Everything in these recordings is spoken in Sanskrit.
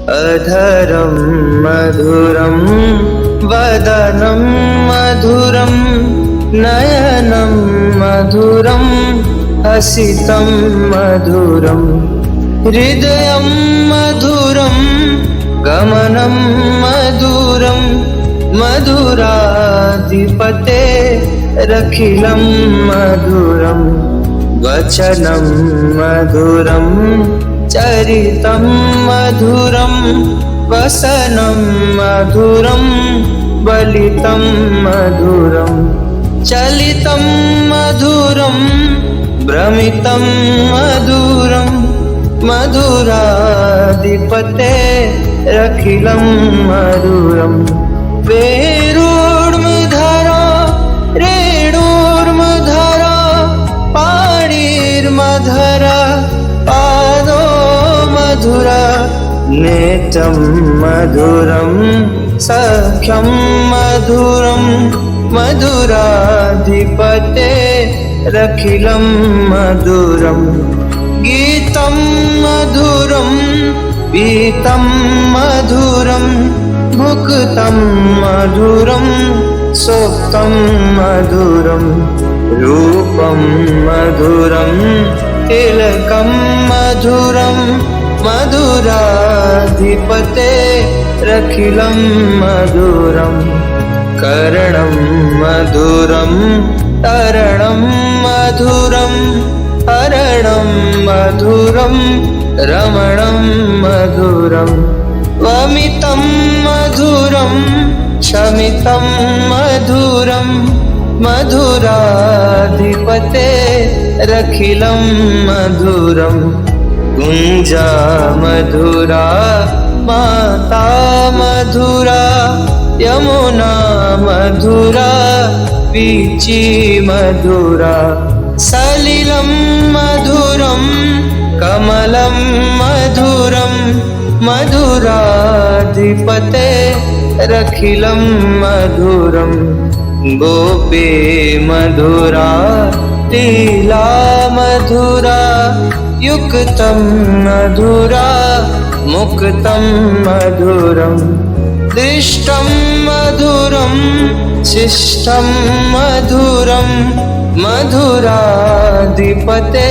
अधरं मधुरं वदनं मधुरं नयनं मधुरं हसितं मधुरं हृदयं मधुरं गमनं मधुरं मधुराधिपते रखिलं मधुरं वचनं मधुरं चरितं मधुरं वसनं मधुरं बलितं मधुरं चलितं मधुरं भ्रमितं मधुरं मधुराधिपते रखिलं मधुरं वेणुर्मधुरा रेणुर्मधुरा पाणिर्मधुरा पादो मधुरा नेत्रं मधुरं सख्यं मधुरं मधुराधिपते रखिलं मधुरं गीतं मधुरं पीतं मधुरं भुक्तं मधुरं सोक्तं मधुरं रूपं मधुरं तिलकं मधुरं मधुराधिपते रखिलं मधुरं कर्णं मधुरं तरणं मधुरं हरणं मधुरं रमणं मधुरं वमितं मधुरं शमितं मधुरं मधुराधिपते रखिलं मधुरं कुञ्जा मधुरा माता मधुरा यमुना मधुरा वीची मधुरा सलिलं मधुरं कमलं मधुरं मधुराधिपते रखिलं मधुरं गोपी मधुरा लीला मधुरा युक्तं मधुरा मुक्तं मधुरं दृष्टं मधुरं शिष्टं मधुरं मधुराधिपते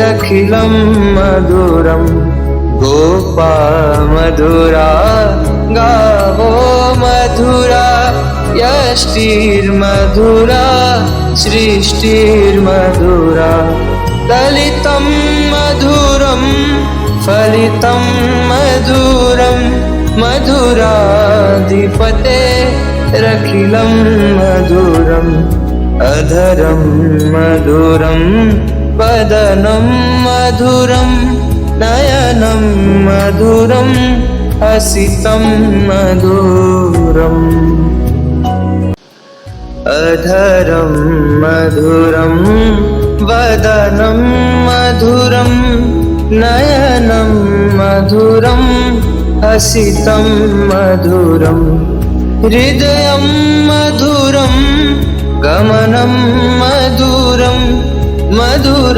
रखिलं मधुरं गोपा मधुरा गावो मधुरा यष्टिर्मधुरा सृष्टिर्मधुरा दलितं मधुरं फलितं मधुरं मधुराधिपते रखिलं मधुरम् अधरं मधुरं वदनं मधुरं नयनं मधुरं हसितं मधुरम् अधरं मधुरं वदनं मधुरं नयनं मधुरं हसितं मधुरं हृदयं मधुरं गमनं मधुरं मधुराधिपते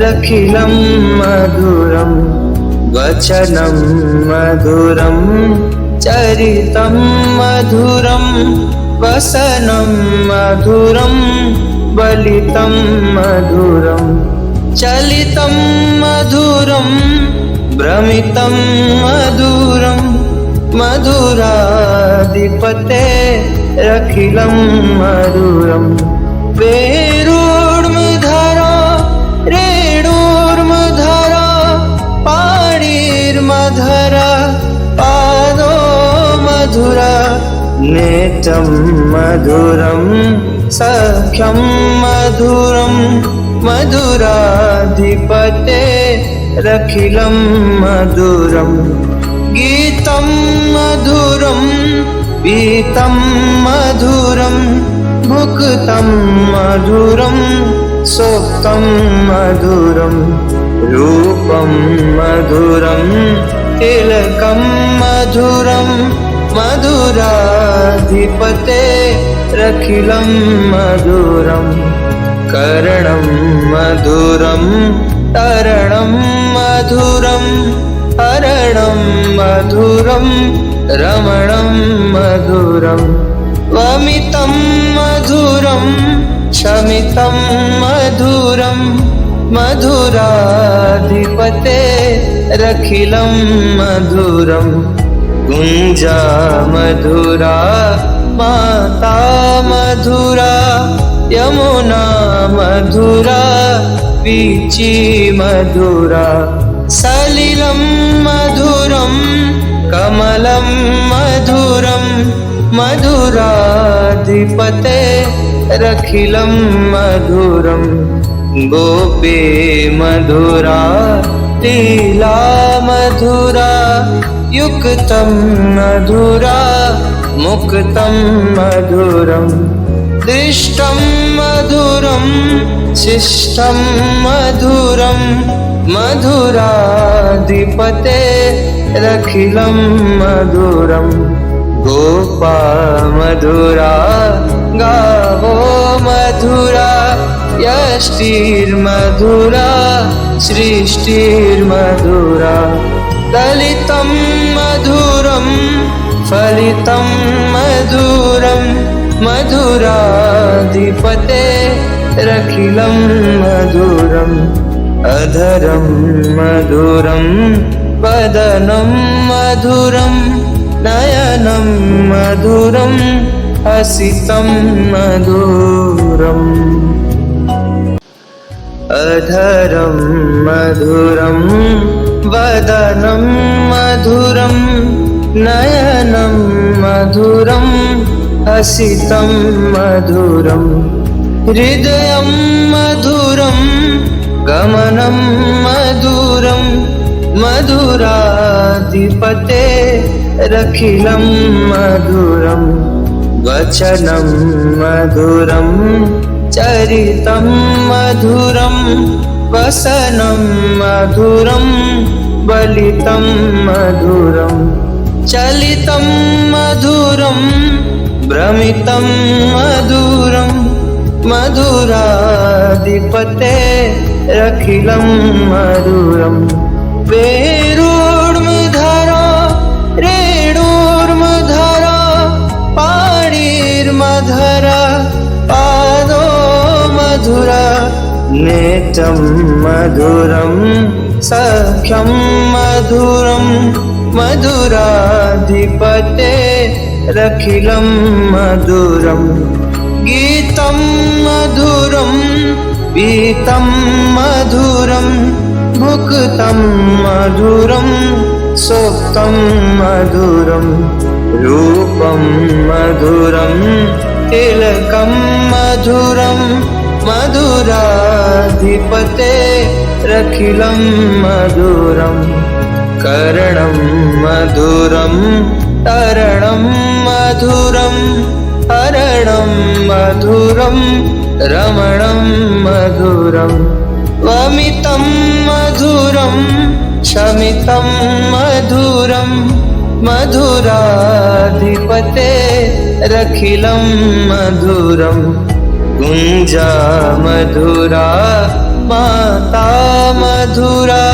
रखिलं मधुरं वचनं मधुरं चरितं मधुरं वसनं मधुरं बलितं मधुरं चलितं मधुरं भ्रमितं मधुरं मधुराधिपते रखिलं मधुरं वेणुर्मधुरा रेणुर्मधुरा पाणिर्मधुरा पादो मधुरा नेत्रं मधुरं सख्यं मधुरं मधुराधिपते रखिलं मधुरं गीतं मधुरं पीतं मधुरं भुक्तं मधुरं सोक्तं मधुरं रूपं मधुरं तिलकं मधुरं मधुराधिपते रखिलं मधुरं कर्णं मधुरं तरणं मधुरं हरणं मधुरं रमणं मधुरं वमितं मधुरं शमितं मधुरं मधुराधिपते रखिलं मधुरं गुञ्जा मधुरा माता मधुरा यमुना मधुरा वीची मधुरा सलिलं मधुरं कमलं मधुरं मधुराधिपते रखिलं मधुरं गोपी मधुरा लीला मधुरा युक्तं मधुरा मुक्तं मधुरं दृष्टं मधुरं शिष्टं मधुरं मधुराधिपते रखिलं मधुरं गोपा मधुरा गावो मधुरा यष्टिर्मधुरा सृष्टिर्मधुरा दलितं मधुरं फलितं मधुरं मधुराधिपते रखिलं मधुरम् अधरं मधुरं वदनं मधुरं नयनं मधुरं हसितं मधुरम् अधरं मधुरं वदनं मधुरं नयनं मधुरं हसितं मधुरं हृदयं मधुरं गमनं मधुरं मधुराधिपते रखिलं मधुरं वचनं मधुरं चरितं मधुरं वसनं मधुरं बलितं मधुरं चलितं मधुरं भ्रमितं मधुरं मधुराधिपते रखिलं मधुरं वेरुर्मधुरा रेणुर्मधुरा पाणिर्मधुरा पादो मधुरा नेत्रं मधुरं सख्यं मधुरं मधुराधिपते रखिलं मधुरं गीतं मधुरं पीतं मधुरं भुक्तं मधुरं सोक्तं मधुरं रूपं मधुरं तिलकं मधुरं मधुराधिपते रखिलं मधुरं कर्णं मधुरं तरणं मधुरं हरणं मधुरं रमणं मधुरं वमितं मधुरं शमितं मधुरं मधुराधिपते रखिलं मधुरं गुञ्जा मधुरा माता मधुरा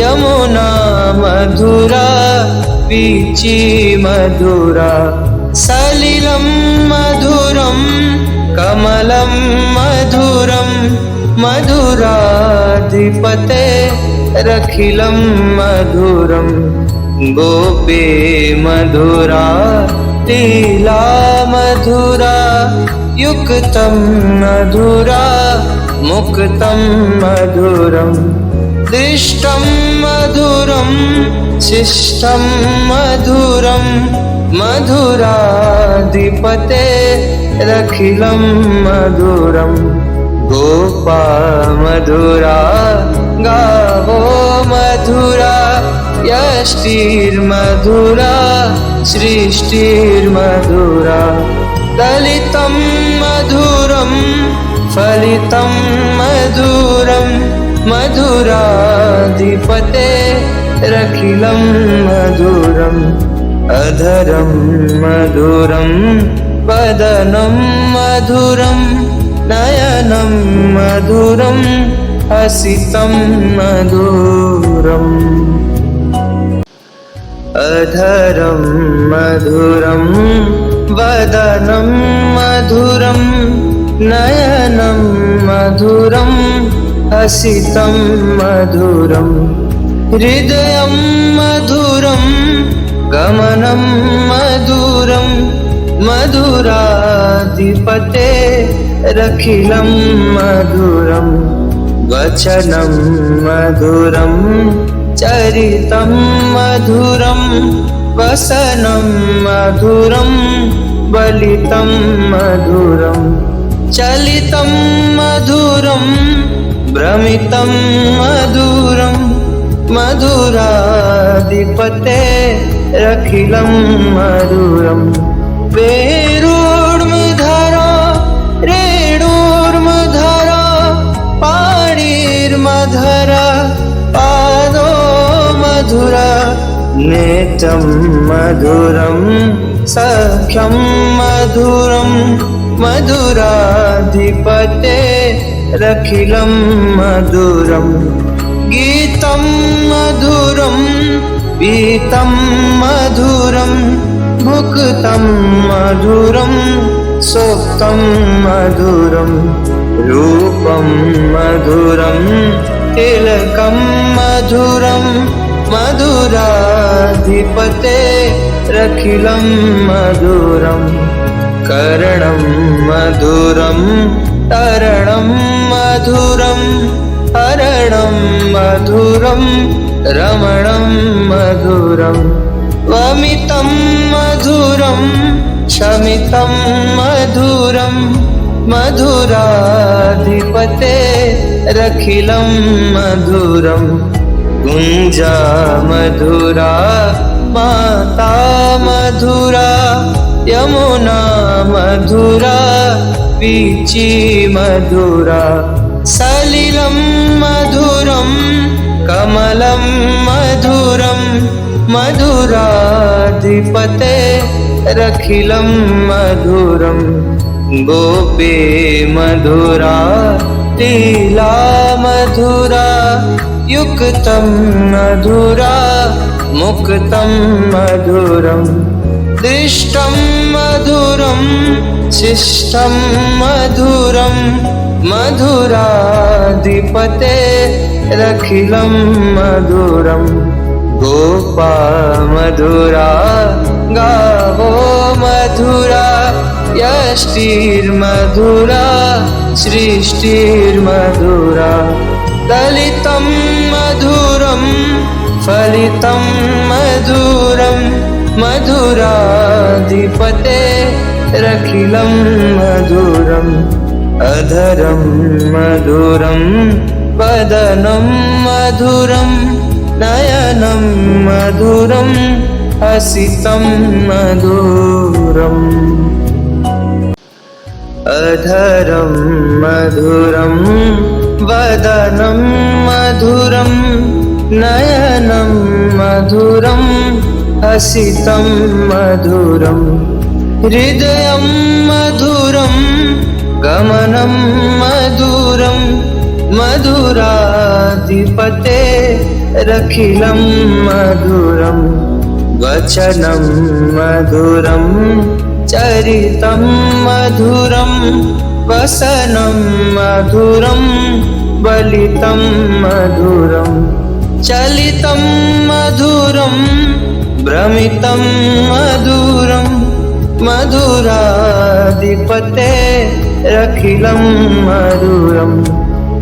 यमुना मधुरा वीची मधुरा सलिलं मधुरं कमलं मधुरं मधुराधिपते रखिलं मधुरं गोपी मधुरा लीला मधुरा युक्तं मधुरा मुक्तं मधुरं दृष्टं मधुरं शिष्टं मधुरं मधुराधिपते रखिलं मधुरं गोपा मधुरा गावो मधुरा यष्टिर्मधुरा सृष्टिर्मधुरा दलितं मधुरं फलितं मधुरं मधुराधिपते रखिलं मधुरम् अधरं मधुरं वदनं मधुरं नयनं मधुरं हसितं मधुरम्। अधरं मधुरं वदनं मधुरं नयनं मधुरं हसितं मधुरं हृदयं मधुरं गमनं मधुरं मधुराधिपते रखिलं मधुरं वचनं मधुरं चरितं मधुरं वसनं मधुरं बलितं मधुरं चलितं मधुरं भ्रमितं मधुरं मधुराधिपते रखिलं मधुरं वेणुर्मधुरा रेणुर्मधुरा पाणिर्मधुरा पादो मधुरा नेत्रं मधुरं सख्यं मधुरं मधुराधिपते रखिलं मधुरं गीतं मधुरं पीतं मधुरं भुक्तं मधुरं सोक्तं मधुरं रूपं मधुरं तिलकं मधुरं मधुराधिपते रखिलं मधुरं कर्णं मधुरं तरणं मधुरं हरणं मधुरं रमणं मधुरं वमितं मधुरं शमितं मधुरं मधुराधिपते रखिलं मधुरं कुञ्जा मधुरा माता मधुरा यमुना मधुरा वीची मधुरा सलिलं मधुरं कमलं मधुरं मधुराधिपते रखिलं मधुरं गोपी मधुरा लीला मधुरा युक्तं मधुरा मुक्तं मधुरं दृष्टं मधुरं शिष्टं मधुरं मधुराधिपते रखिलं मधुरं गोपा मधुरा गावो मधुरा यष्टिर्मधुरा सृष्टिर्मधुरा दलितं मधुरं फलितं मधुरं मधुराधिपते रखिलं मधुरं अधरं मधुरं वदनं मधुरं नयनं मधुरं हसितं मधुरम् अधरं मधुरं वदनं मधुरं नयनं मधुरं हसितं मधुरं हृदयं मधुरं गमनं मधुरं मधुराधिपते रखिलं मधुरं वचनं मधुरं चरितं मधुरं वसनं मधुरं बलितं मधुरं चलितं मधुरं भ्रमितं मधुरं मधुराधिपते रखिलं मधुरं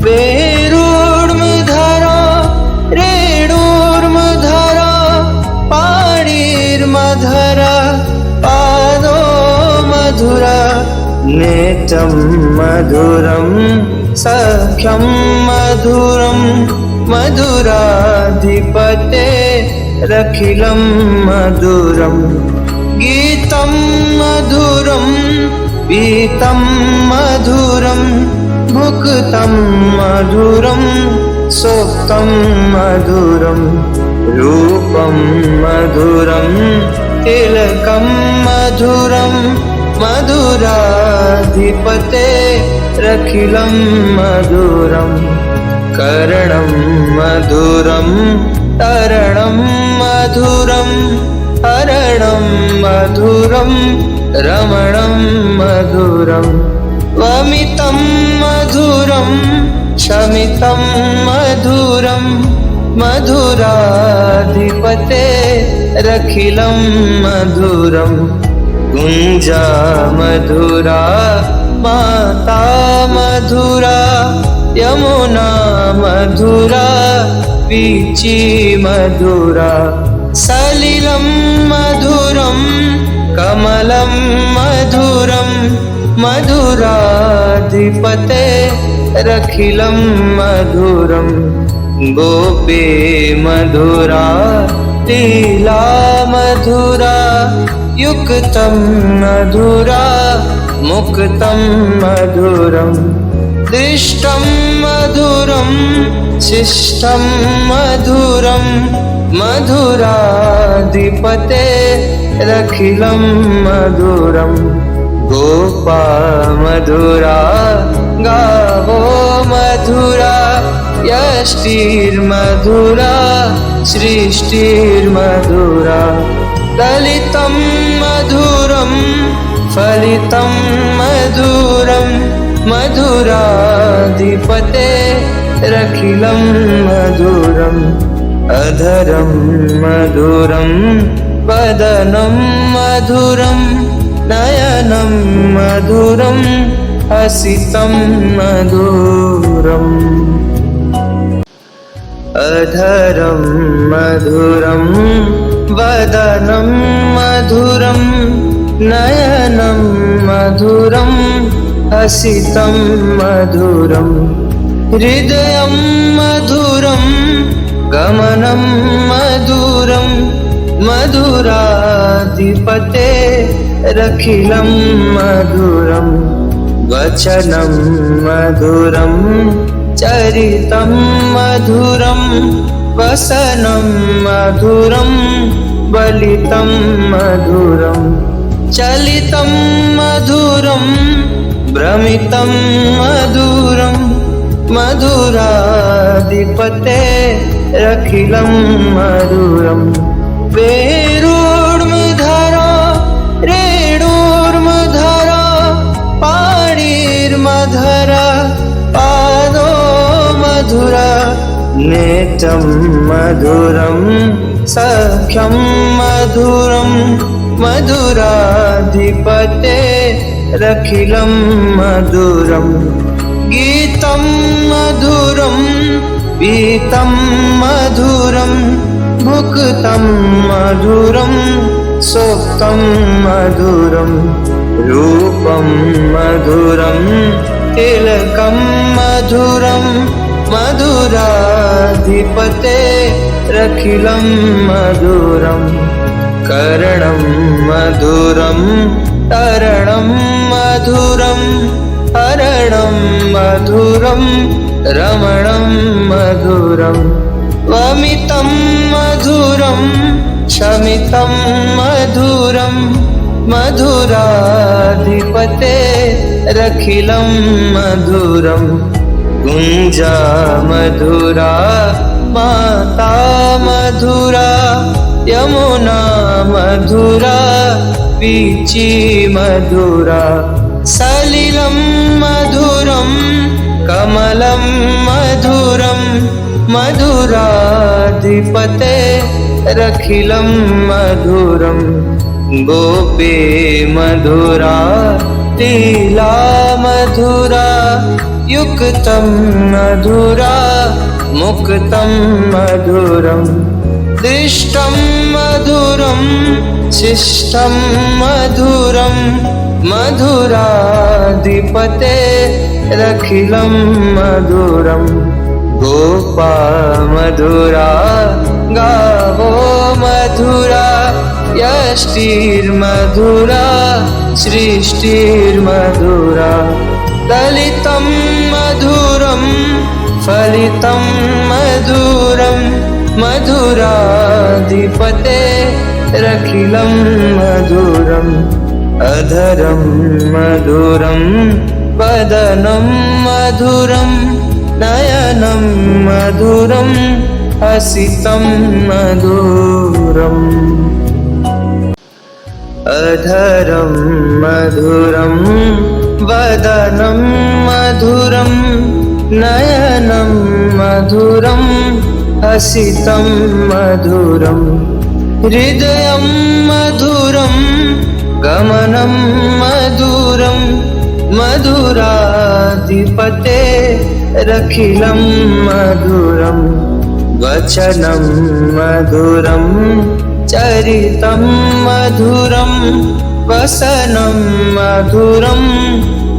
वेणुर्मधुरा रेणुर्मधुरा पाणिर्मधुरा पादो मधुरा नेत्रं मधुरं सख्यं मधुरं मधुराधिपते रखिलं मधुरं गीतं मधुरं पीतं मधुरं भुक्तं मधुरं सोक्तं मधुरं रूपं मधुरं तिलकं मधुरं मधुराधिपते रखिलं मधुरं कर्णं मधुरं तरणं मधुरं हरणं मधुरं रमणं मधुरं वमितं मधुरं शमितं मधुरं मधुराधिपते रखिलं मधुरं कुञ्जा मधुरा माता मधुरा यमुना मधुरा वीची मधुरा सलिलं मधुरं कमलं मधुरं मधुराधिपते रखिलं मधुरं गोपी मधुरा लीला मधुरा युक्तं मधुरा मुक्तं मधुरं दृष्टं मधुरं शिष्टं मधुरं मधुराधिपते रखिलं मधुरं गोपा मधुरा गावो मधुरा यष्टिर्मधुरा सृष्टिर्मधुरा ललितं मधुरं फलितं मधुरं मधुराधिपते रखिलं मधुरं अधरं मधुरं वदनं मधुरं नयनं मधुरं हसितं मधुरम् अधरं मधुरं वदनं मधुरं नयनं मधुरं हसितं मधुरं हृदयं मधुरं गमनं मधुरं मधुराधिपते रखिलं मधुरं वचनं मधुरं चरितं मधुरं वसनं मधुरं बलितं मधुरं चलितं मधुरं भ्रमितं मधुरं मधुराधिपते रखिलं मधुरं वेणुर्मधुरा रेणुर्मधुरा पाणिर्मधुरा पादो मधुरा नेत्रं मधुरं सख्यं मधुरं मधुराधिपते रखिलं मधुरं गीतं मधुरं पीतं मधुरं भुक्तं मधुरं सोक्तं मधुरं रूपं मधुरं तिलकं मधुरं मधुराधिपते रखिलं मधुरं कर्णं मधुरं तरणं मधुरं हरणं मधुरं रमणं मधुरं वमितं मधुरं शमितं मधुरं मधुराधिपते रखिलं मधुरं कुञ्जा मधुरा माता मधुरा यमुना मधुरा वीची मधुरा सलिलं मधुरं कमलं मधुरं मधुराधिपते रखिलं मधुरं गोपी मधुरा लीला मधुरा युक्तं मधुरा मुक्तं मधुरं दृष्टं मधुरं शिष्टं मधुरं मधुराधिपते रखिलं मधुरं गोपा मधुरा गावो मधुरा यष्टिर्मधुरा सृष्टिर्मधुरा ललितं मधुरं फलितं मधुरं मधुराधिपते रखिलं मधुरम् अधरं मधुरं वदनं मधुरं नयनं मधुरं हसितं मधुरम् अधरं मधुरं वदनं मधुरं नयनं मधुरं हसितं मधुरं हृदयं मधुरं गमनं मधुरं मधुराधिपते रखिलं मधुरं वचनं मधुरं चरितं मधुरं वसनं मधुरं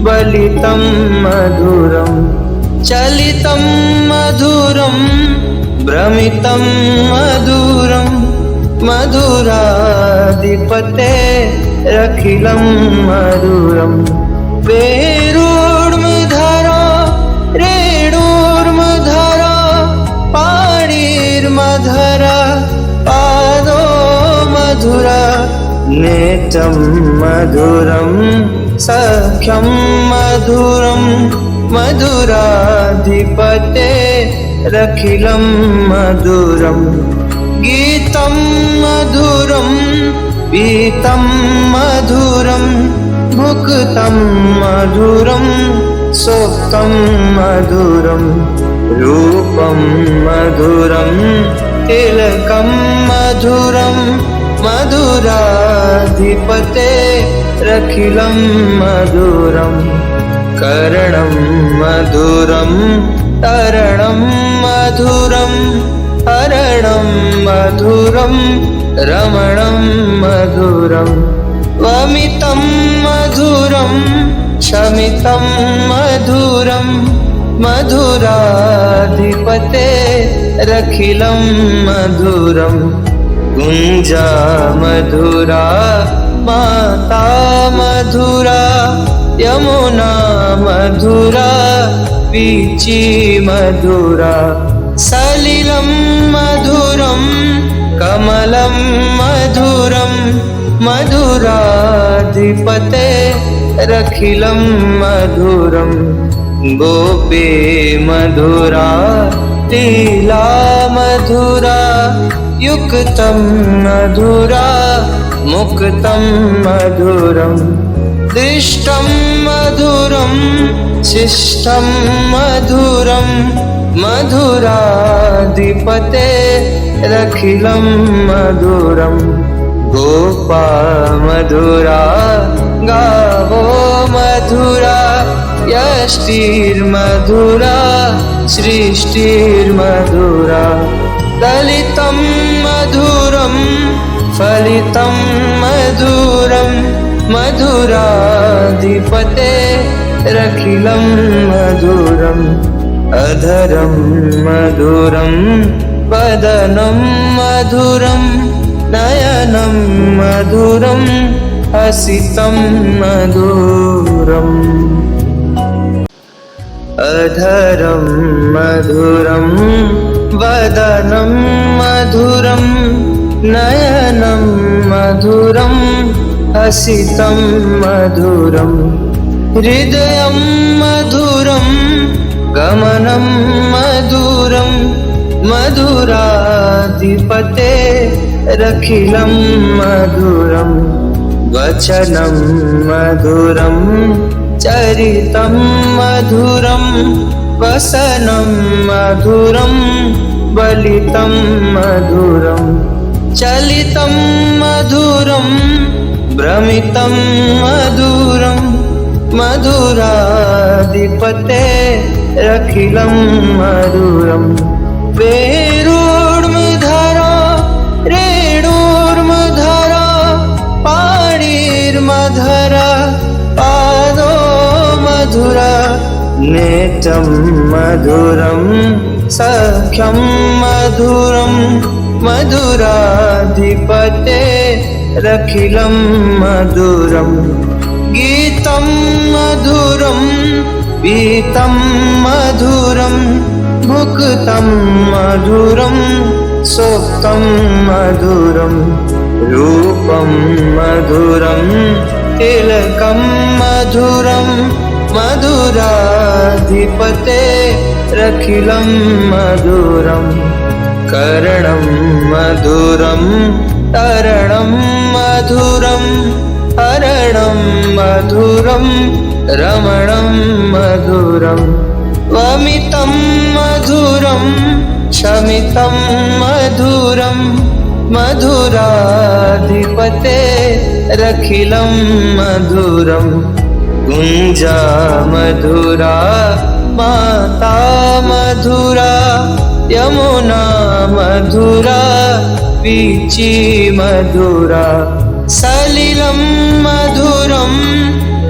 बलितं मधुरं चलितं मधुरं भ्रमितं मधुरं मधुराधिपते रखिलं मधुरं वेणुर्मधुरा रेणुर्मधुरा पाणिर्मधुरा पादो मधुरा नेत्रं मधुरं सख्यं मधुरं मधुराधिपते रखिलं मधुरं गीतं मधुरं पीतं मधुरं भुक्तं मधुरं सोक्तं मधुरं रूपं मधुरं तिलकं मधुरं मधुराधिपते रखिलं मधुरं कर्णं मधुरं तरणं मधुरं हरणं मधुरं रमणं मधुरं वमितं मधुरं शमितं मधुरं मधुराधिपते रखिलं मधुरं गुञ्जा मधुरा माता मधुरा यमुना मधुरा वीची मधुरा सलिलं मधुरं कमलं मधुरं मधुराधिपते रखिलं मधुरं गोपी मधुरा लीला मधुरा युक्तं मधुरा मुक्तं मधुरं दृष्टं मधुरं शिष्टं मधुरं मधुराधिपते रखिलं मधुरं गोपा मधुरा गावो मधुरा यष्टिर्मधुरा सृष्टिर्मधुरा दलितं मधुरं फलितं मधुरं मधुराधिपते रखिलं मधुरम् अधरं मधुरं वदनं मधुरं नयनं मधुरं हसितं मधुरम् अधरं मधुरं वदनं मधुरं नयनं मधुरं हसितं मधुरं हृदयं मधुरं गमनं मधुरं मधुराधिपते रखिलं मधुरं वचनं मधुरं चरितं मधुरं वसनं मधुरं बलितं मधुरं चलितं मधुरं भ्रमितं मधुरं मधुराधिपते रखिलं मधुरं वेणुर्मधुरा रेणुर्मधुरा पाणिर्मधुरा पादो मधुरा नेत्रं मधुरं सख्यं मधुरं मधुराधिपते रखिलं मधुरं गीतं मधुरं पीतं मधुरं भुक्तं मधुरं सोक्तं मधुरं रूपं मधुरं तिलकं मधुरं मधुराधिपते रखिलं मधुरं कर्णं मधुरं तरणं मधुरं हरणं मधुरं रमणं मधुरं वमितं मधुरं शमितं मधुरं मधुराधिपतेरखिलं मधुरं गुञ्जा मधुरा माता मधुरा यमुना मधुरा वीची मधुरा सलिलं मधुरं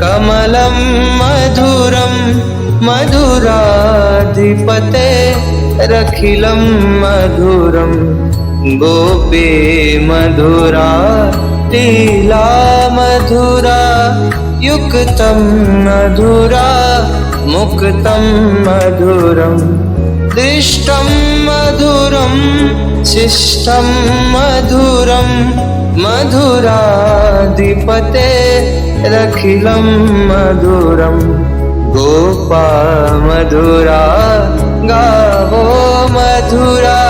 कमलं मधुरं मधुराधिपतेरखिलं मधुरं गोपी मधुरा लीला मधुरा युक्तं मधुरा मुक्तं मधुरं दृष्टं मधुरं शिष्टं मधुरं मधुराधिपतेरखिलं मधुरं गोपा मधुरा गावो मधुरा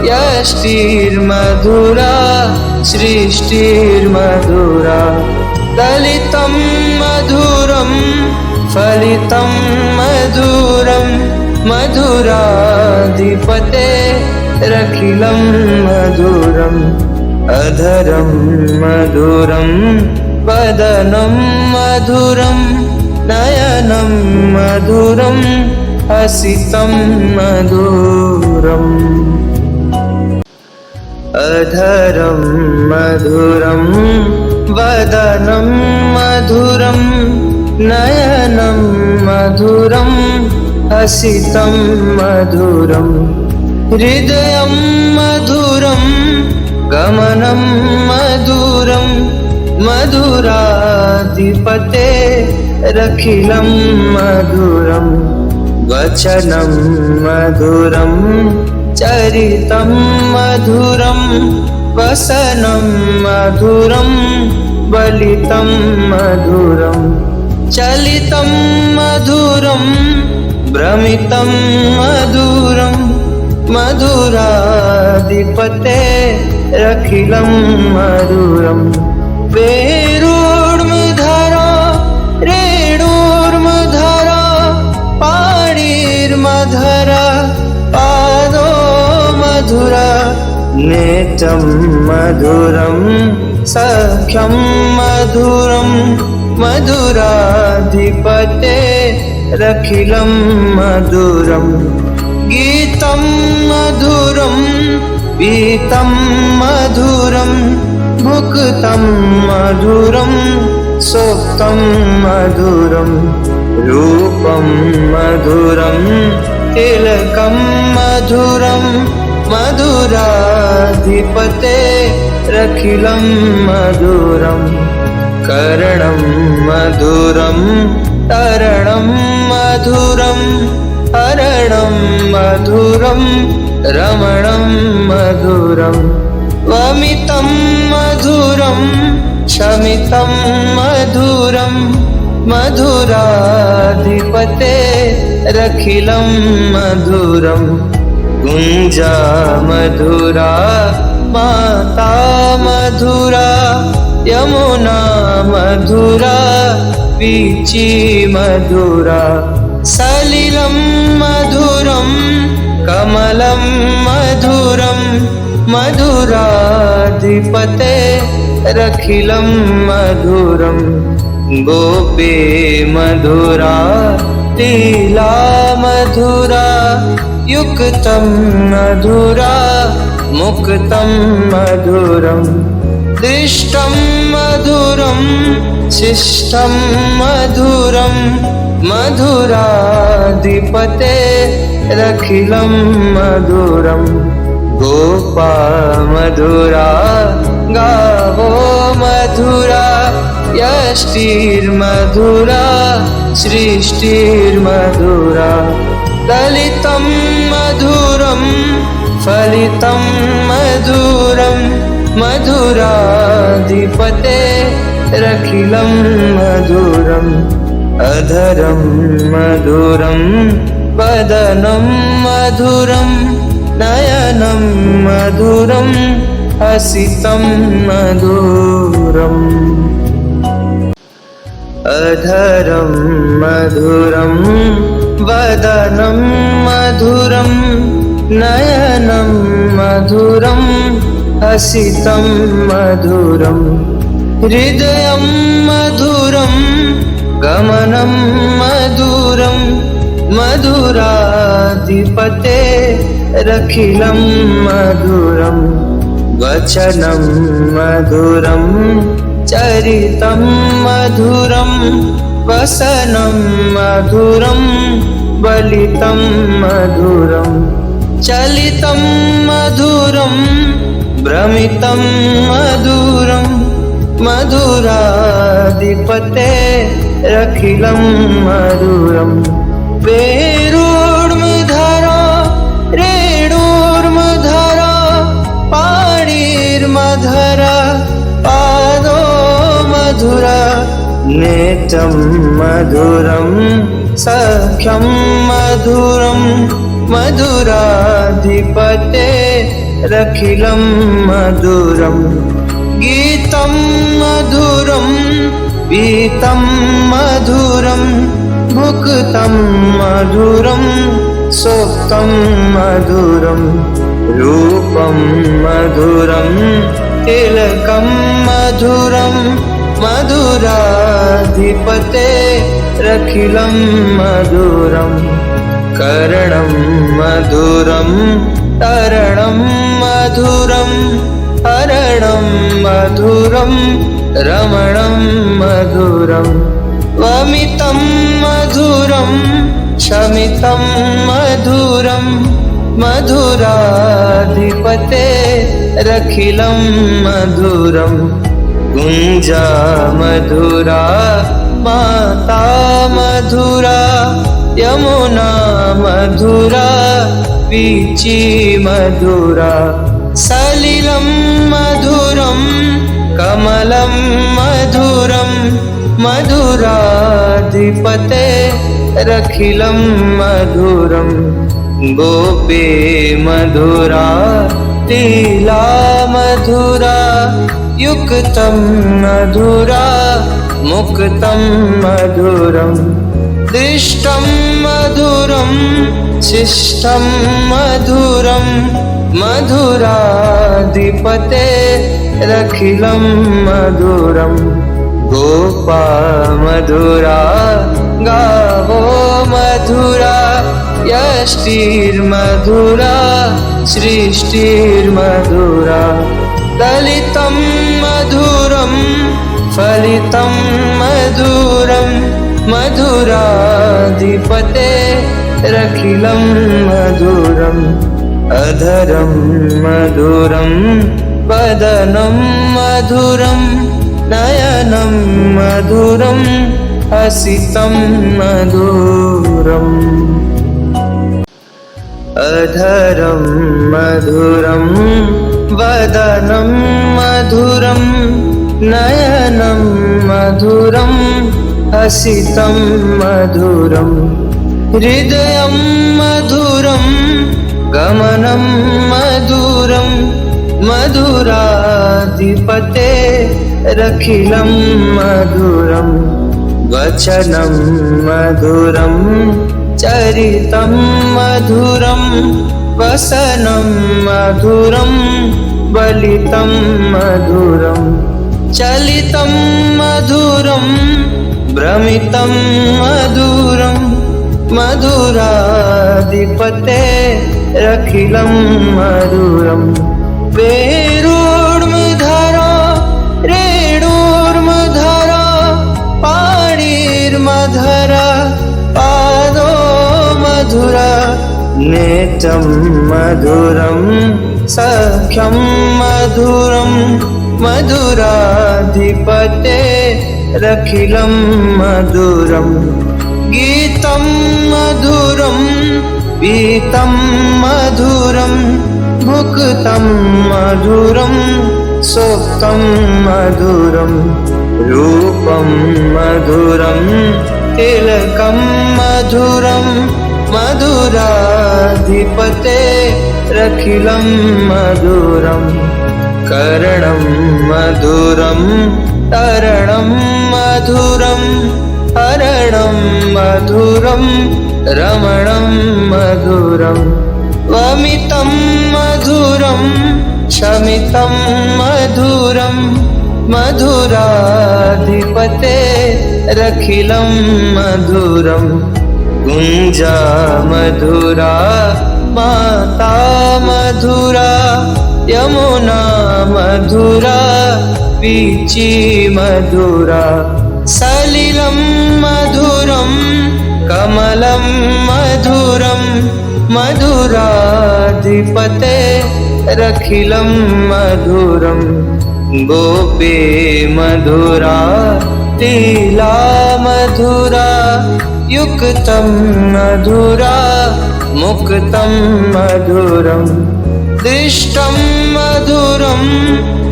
यष्टिर्मधुरा सृष्टिर्मधुरा दलितं मधुरं फलितं मधुरं मधुराधिपतेरखिलं मधुरम् अधरं मधुरं वदनं मधुरं नयनं मधुरं हसितं मधुरम् अधरं मधुरं वदनं मधुरं नयनं मधुरं हसितं मधुरं हृदयं मधुरं गमनं मधुरं मधुराधिपतेरखिलं मधुरं वचनं मधुरं चरितं मधुरं वसनं मधुरं बलितं मधुरं चलितं मधुरं भ्रमितं मधुरं मधुराधिपतेरखिलं मधुरं वेणुर्मधुरा रेणुर्मधुरा पाणिर्मधुरा पादो मधुरा नेत्रं मधुरं सख्यं मधुरं मधुराधिपतेरखिलं मधुरं गीतं मधुरं पीतं मधुरं भुक्तं मधुरं सोक्तं मधुरं रूपं मधुरं तिलकं मधुरं मधुराधिपतेरखिलं मधुरं कर्णं मधुरं तरणं मधुरं हरणं मधुरं रमणं मधुरं वमितं मधुरं शमितं मधुरं मधुराधिपतेरखिलं मधुरं गुञ्जा मधुरा माता मधुरा यमुना मधुरा वीची मधुरा सलिलं मधुरं कमलं मधुरं मधुराधिपतेरखिलं मधुरं गोपी मधुरा लीला मधुरा युक्तं मधुरा मुक्तं मधुरं दृष्टं मधुरं शिष्टं मधुरं मधुराधिपतेरखिलं मधुरं गोपा मधुरा गावो मधुरा यष्टिर्मधुरा सृष्टिर्मधुरा दलितं मधुरं फलितं मधुरं मधुराधिपतेरखिलं मधुरम् अधरं मधुरं वदनं मधुरं नयनं मधुरं हसितं मधुरम् मधुरम् अधरं मधुरं वदनं मधुरं नयनं मधुरं हसितं मधुरं हृदयं मधुरं गमनं मधुरं मधुराधिपते रखिलं मधुरं वचनं मधुरं चरितं मधुरं वसनं मधुरं बलितं मधुरं चलितं मधुरं भ्रमितं मधुरं मधुराधिपते रखिलं मधुरं वेणुर्मधुरा रेणुर्मधुरा पाणिर्मधुरा पादो मधुरा नेत्रं मधुरं सख्यं मधुरं मधुराधिपते रखिलं मधुरं गीतं मधुरं पीतं मधुरं भुक्तं मधुरं सोक्तं मधुरं रूपं मधुरं तिलकं मधुरं मधुराधिपते रखिलं मधुरं कर्णं मधुरं तरणं मधुरं हरणं मधुरं रमणं मधुरं वमितं मधुरं शमितं मधुरं मधुराधिपते रखिलं मधुरं गुञ्जा मधुरा माता मधुरा यमुना मधुरा वीची मधुरा सलिलं मधुरं कमलं मधुरं मधुराधिपते रखिलं मधुरं गोपी मधुरा लीला मधुरा युक्तं मधुरा मुक्तं मधुरं दृष्टं मधुरं शिष्टं मधुरं मधुराधिपते रखिलं मधुरं गोपा मधुरा गावो मधुरा यष्टिर्मधुरा सृष्टिर्मधुरा दलितं मधुरं फलितं मधुरं मधुराधिपते रखिलं मधुरम् अधरं मधुरं वदनं मधुरं नयनं मधुरं हसितं मधुरम् अधरं मधुरं वदनं मधुरं नयनं मधुरं हसितं मधुरं हृदयं मधुरं गमनं मधुरं मधुराधिपते रखिलं मधुरं वचनं मधुरं चरितं मधुरं वसनं मधुरं बलितं मधुरं चलितं मधुरं भ्रमितं मधुरं मधुराधिपते रखिलं मधुरं वेणुर्मधुरा रेणुर्मधुरा पाणिर्मधुरा पादो मधुरा नेत्रं मधुरं सख्यं मधुरं मधुराधिपते रखिलं मधुरं गीतं मधुरं पीतं मधुरं भुक्तं मधुरं सोक्तं मधुरं रूपं मधुरं तिलकं मधुरं मधुराधिपते रखिलं मधुरं कर्णं मधुरं तरणं मधुरं हरणं मधुरं रमणं मधुरं वमितं मधुरं शमितं मधुरं मधुराधिपते रखिलं मधुरं गुञ्जा मधुरा माता मधुरा यमुना मधुरा वीची मधुरा सलिलं मधुरं कमलं मधुरं मधुराधिपते रखिलं मधुरं गोपी मधुरा लीला मधुरा युक्तं मधुरा मुक्तं मधुरं दृष्टं मधुरं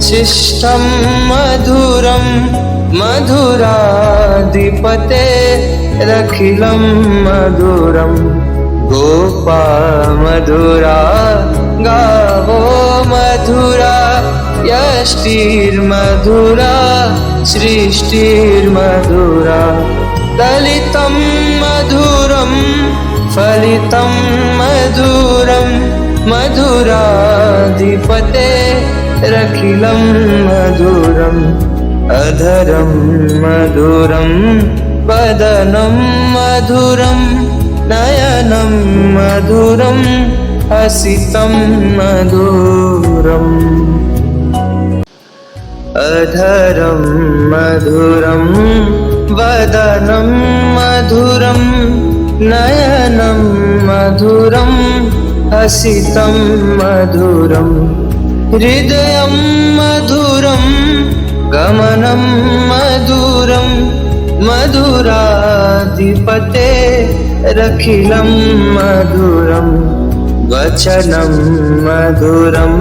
शिष्टं मधुरं मधुराधिपते रखिलं मधुरं गोपा मधुरा गावो मधुरा यष्टिर्मधुरा सृष्टिर्मधुरा दलितं मधुरं फलितं मधुरं मधुराधिपते रखिलं मधुरम् अधरं मधुरं वदनं मधुरं नयनं मधुरं हसितं मधुरम् अधरं मधुरं वदनं मधुरं नयनं मधुरं हसितं मधुरं हृदयं मधुरं गमनं मधुरं मधुराधिपते रखिलं मधुरं वचनं मधुरं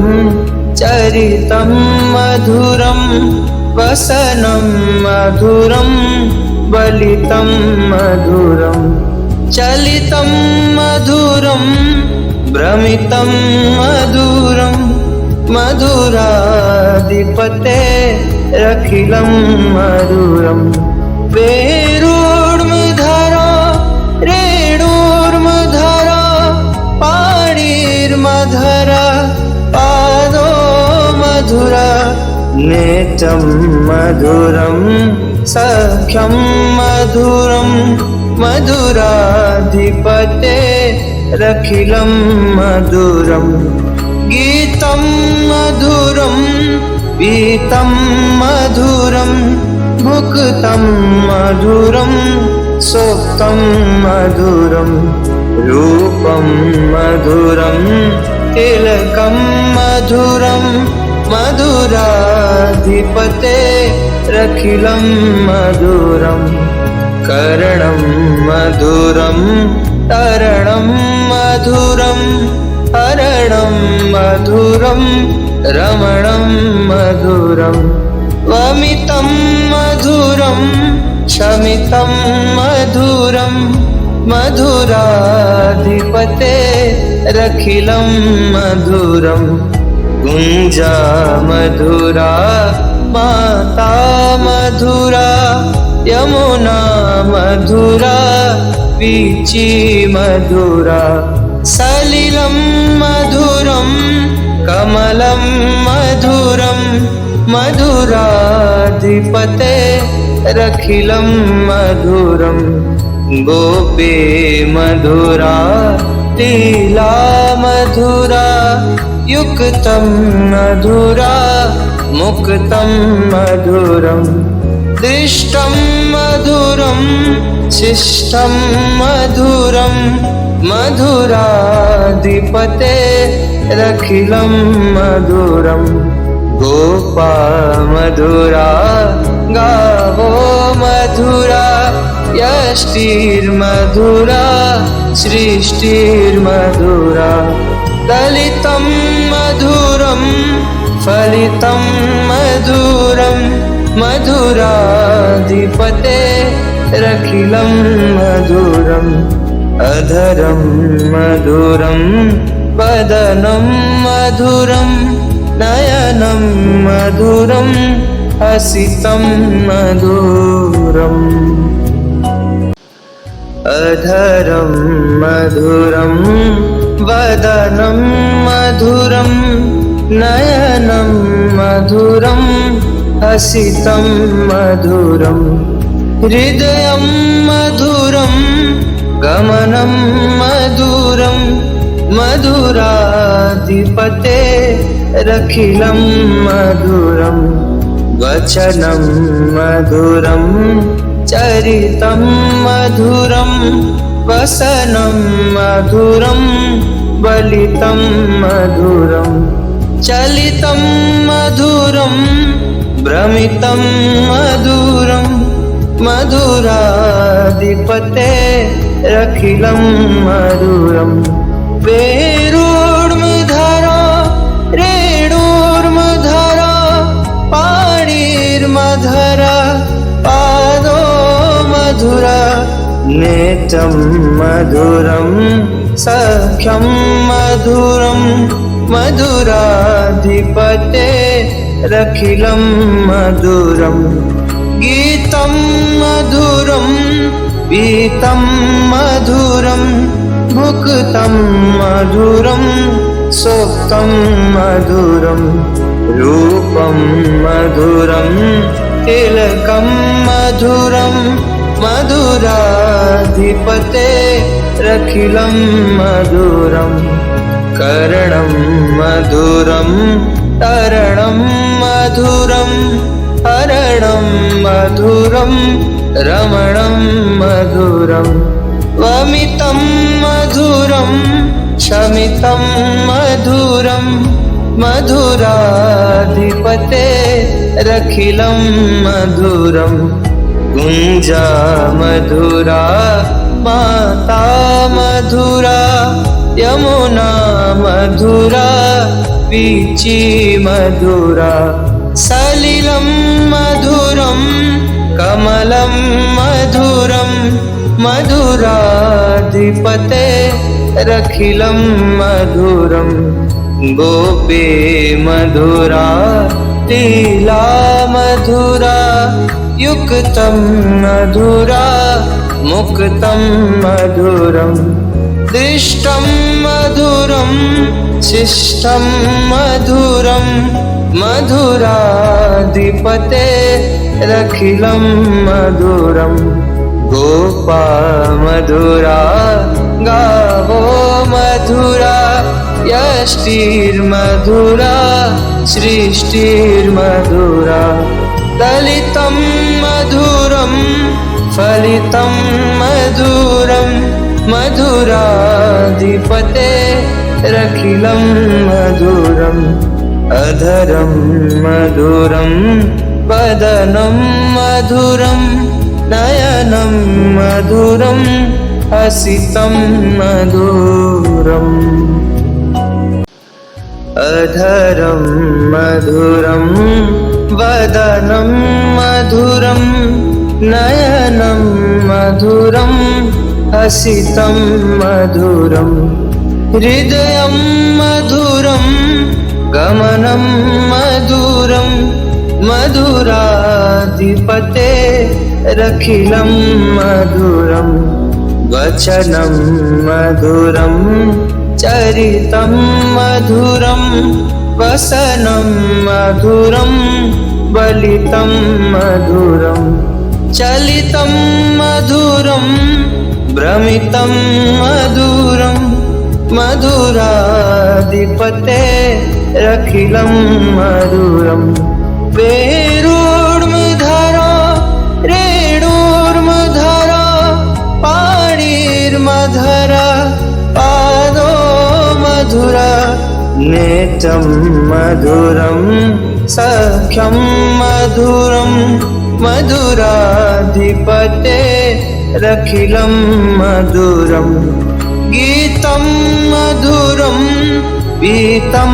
चरितं मधुरं वसनं मधुरं बलितं मधुरं चलितं मधुरं भ्रमितं मधुरं मधुराधिपते रखिलं मधुरं वेरुर्मधुरा रेणुर्मधुरा पाणिर्मधुरा पादो मधुरा नेत्रं मधुरं सख्यं मधुरं मधुराधिपते रखिलं मधुरं गीतं मधुरं पीतं मधुरं भुक्तं मधुरं सोक्तं मधुरं रूपं मधुरं तिलकं मधुरं मधुराधिपते रखिलं मधुरं कर्णं मधुरं तरणं मधुरं हरणं मधुरं रमणं मधुरं वमितं मधुरं शमितं मधुरं मधुराधिपते रखिलं मधुरं गुञ्जा मधुरा माता मधुरा यमुना मधुरा वीची मधुरा सलिलं मधुरं कमलं मधुरं मधुराधिपते रखिलं मधुरं गोपी मधुरा लीला मधुरा युक्तं मधुरा मुक्तं मधुरं दृष्टं मधुरं शिष्टं मधुरं मधुराधिपते रखिलं मधुरं गोपा मधुरा गावो मधुरा यष्टिर्मधुरा सृष्टिर्मधुरा दलितं मधुरं फलितं मधुरं मधुराधिपते रखिलं मधुरम् अधरं मधुरं वदनं मधुरं नयनं मधुरं हसितं मधुरम् अधरं मधुरं वदनं मधुरं नयनं मधुरं हसितं मधुरं हृदयं मधुरं गमनं मधुरं मधुराधिपतेरखिलं मधुरं वचनं मधुरं चरितं मधुरं वसनं मधुरं बलितं मधुरं चलितं मधुरं भ्रमितं मधुरं मधुराधिपतेरखिलं मधुरं वेणुर्मधुरा रेणुर्मधुरा पाणिर्मधुरा पादो मधुरा नेत्रं मधुरं सख्यं मधुरं मधुराधिपतेरखिलं मधुरं गीतं मधुरं पीतं मधुरं भुक्तं मधुरं सोक्तं मधुरं रूपं मधुरं तिलकं मधुरं मधुराधिपतेरखिलं मधुरं कर्णं मधुरं तरणं मधुरं हरणं मधुरं रमणं मधुरं वमितं मधुरं शमितं मधुरं मधुराधिपतेरखिलं मधुरं गुञ्जा मधुरा माता मधुरा यमुना मधुरा वीची मधुरा सलिलं मधुरं कमलं मधुरं मधुराधिपतेरखिलं मधुरं गोपी मधुरा लीला मधुरा युक्तं मधुरा मुक्तं मधुरं दृष्टं मधुरं शिष्टं मधुरं मधुराधिपतेरखिलं मधुरं गोपा मधुरा गावो मधुरा यष्टिर्मधुरा सृष्टिर्मधुरा दलितं मधुरं फलितं मधुरं मधुराधिपतेरखिलं मधुरम् अधरं मधुरं वदनं मधुरं नयनं मधुरं हसितं मधुरम् अधरं मधुरं वदनं मधुरं नयनं मधुरं हसितं मधुरं हृदयं मधुरं गमनं मधुरं मधुराधिपतेरखिलं मधुरं वचनं मधुरं चरितं मधुरं वसनं मधुरं बलितं मधुरं चलितं मधुरं भ्रमितं मधुरं मधुराधिपतेरखिलं मधुरं वेणुर्मधुरा रेणुर्मधुरा पाणिर्मधुरा पादो मधुरा नेत्रं मधुरं सख्यं मधुरं मधुराधिपतेरखिलं मधुरं गीतं मधुरं पीतं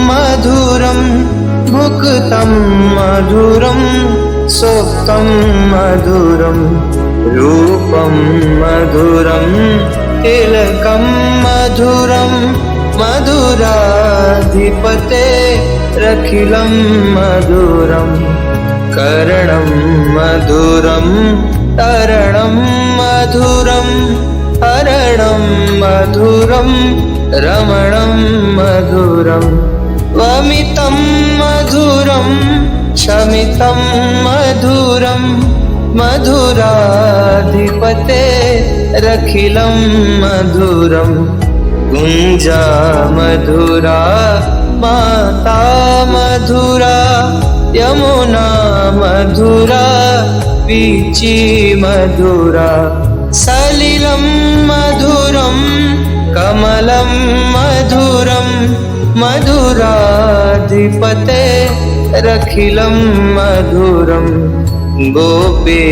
मधुरं भुक्तं मधुरं सोक्तं मधुरं रूपं मधुरं तिलकं मधुरं मधुराधिपतेरखिलं रखिलं मधुरम् कर्णं मधुरं तरणं मधुरं हरणं मधुरं रमणं मधुरं वमितं मधुरं शमितं मधुरं मधुराधिपते रखिलं मधुरं गुञ्जा मधुरा माता मधुरा यमुना मधुरा वीची मधुरा सलिलं मधुरं कमलं मधुरं मधुराधिपते रखिलं मधुरं गोपी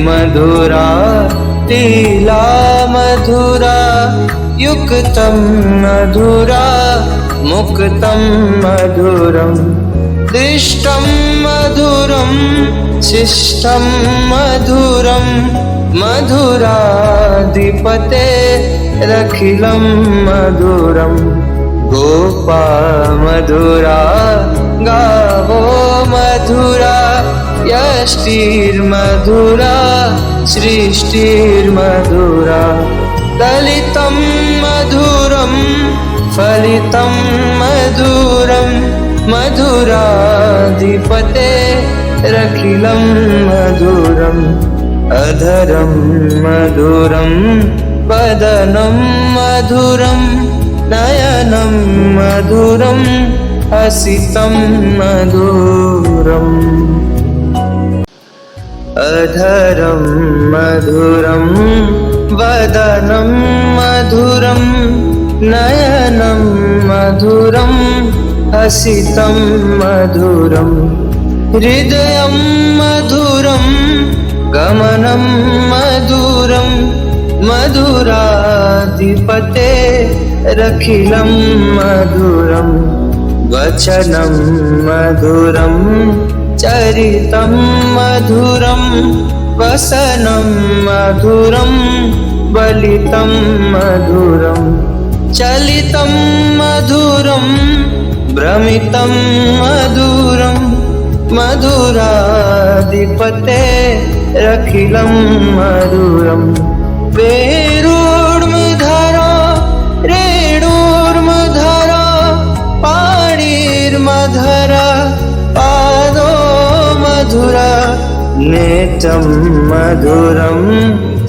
मधुरा लीला मधुरा युक्तं मधुरा मुक्तं मधुरं दृष्टं मधुरं शिष्टं मधुरं मधुराधिपते रखिलं मधुरं गोपा मधुरा गावो मधुरा यष्टिर्मधुरा सृष्टिर्मधुरा दलितं मधुरं फलितं मधुरं मधुराधिपते रखिलं मधुरं अधरं मधुरं वदनं मधुरं नयनं मधुरं हसितं मधुरम् अधरं मधुरं वदनं मधुरं नयनं मधुरं हसितं मधुरं हृदयं मधुरं गमनं मधुरं मधुराधिपते रखिलं मधुरं वचनं मधुरं चरितं मधुरं वसनं मधुरं बलितं मधुरं चलितं मधुरं भ्रमितं मधुरं मधुराधिपते रखिलं मधुरं वेणुर्मधुरा रेणुर्मधुरा पाणिर्मधुरा पादो मधुरा नेत्रं मधुरं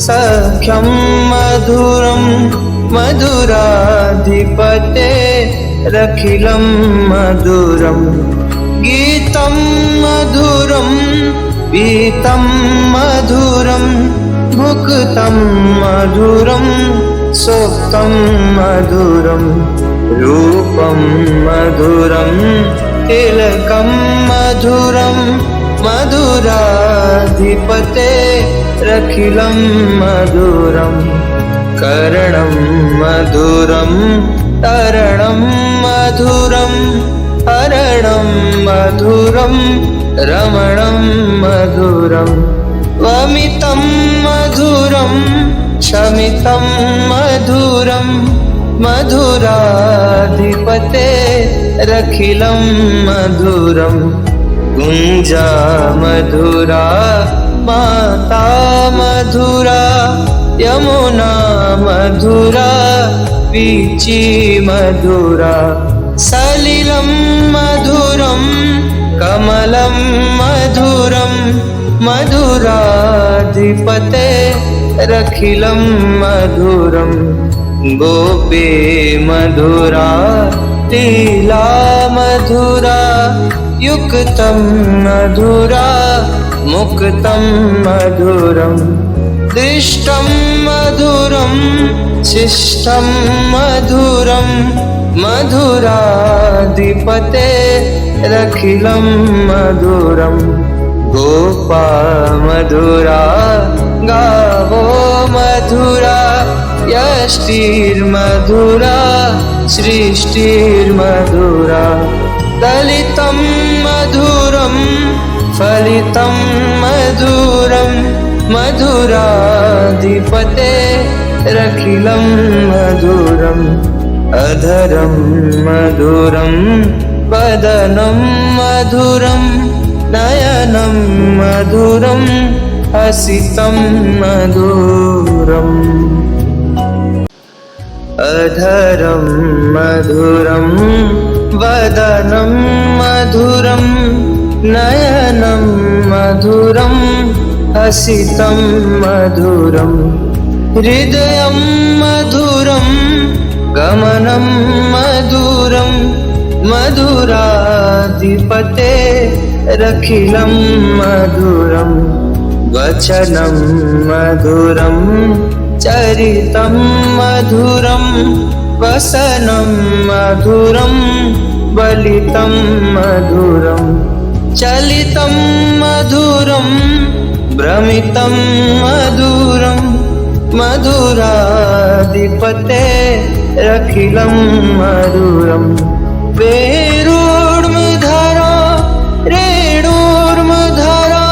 सख्यं मधुरं मधुराधिपते रखिलं मधुरं गीतं मधुरं पीतं मधुरं भुक्तं मधुरं सोक्तं मधुरं रूपं मधुरं तिलकं मधुरं मधुराधिपते रखिलं मधुरं कर्णं मधुरं तरणं मधुरं हरणं मधुरं रमणं मधुरं वमितं मधुरं शमितं मधुरं मधुराधिपते रखिलं मधुरं गुञ्जा मधुरा माता मधुरा यमुना मधुरा वीची मधुरा सलिलं मधुरं कमलं मधुरं मधुराधिपते रखिलं मधुरं गोपी मधुरा लीला मधुरा युक्तं मधुरा मुक्तं मधुरं दृष्टं मधुरं शिष्टं मधुरं मधुराधिपते रखिलं मधुरं गोपा मधुरा गावो मधुरा यष्टिर्मधुरा सृष्टिर्मधुरा दलितं मधुरं फलितं मधुरं मधुराधिपते रखिलं मधुरम् अधरं मधुरं वदनं मधुरं नयनं मधुरं हसितं मधुरम् अधरं मधुरं वदनं मधुरं नयनं मधुरं हसितं मधुरम् हृदयं मधुरं गमनं मधुरं मधुराधिपते रखिलं मधुरं वचनं मधुरं चरितं मधुरं वसनं मधुरं बलितं मधुरं चलितं मधुरं भ्रमितं मधुरं मधुराधिपते रखिलं मधुरं वेणुर्मधुरा रेणुर्मधुरा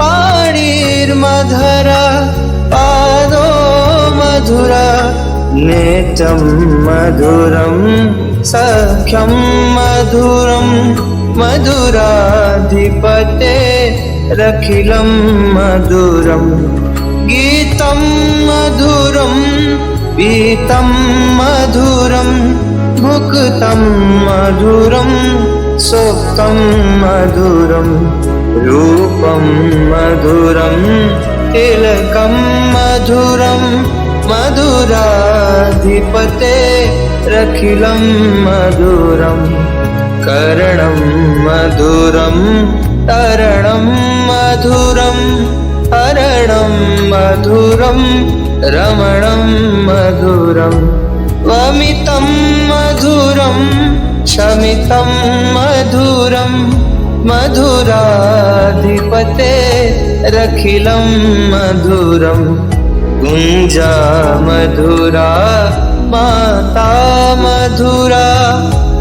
पाणिर्मधुरा पादो मधुरा नेत्रं मधुरं सख्यं मधुरं मधुराधिपते रखिलं मधुरं गीतं मधुरं पीतं मधुरं मुक्तं मधुरं सोक्तं मधुरं रूपं मधुरं तिलकं मधुरं मधुराधिपते रखिलं मधुरं कर्णं मधुरं तरणं मधुरं हरणं मधुरं रमणं मधुरं वमितं मधुरं शमितं मधुरं मधुराधिपते रखिलं मधुरं कुञ्जा मधुरा माता मधुरा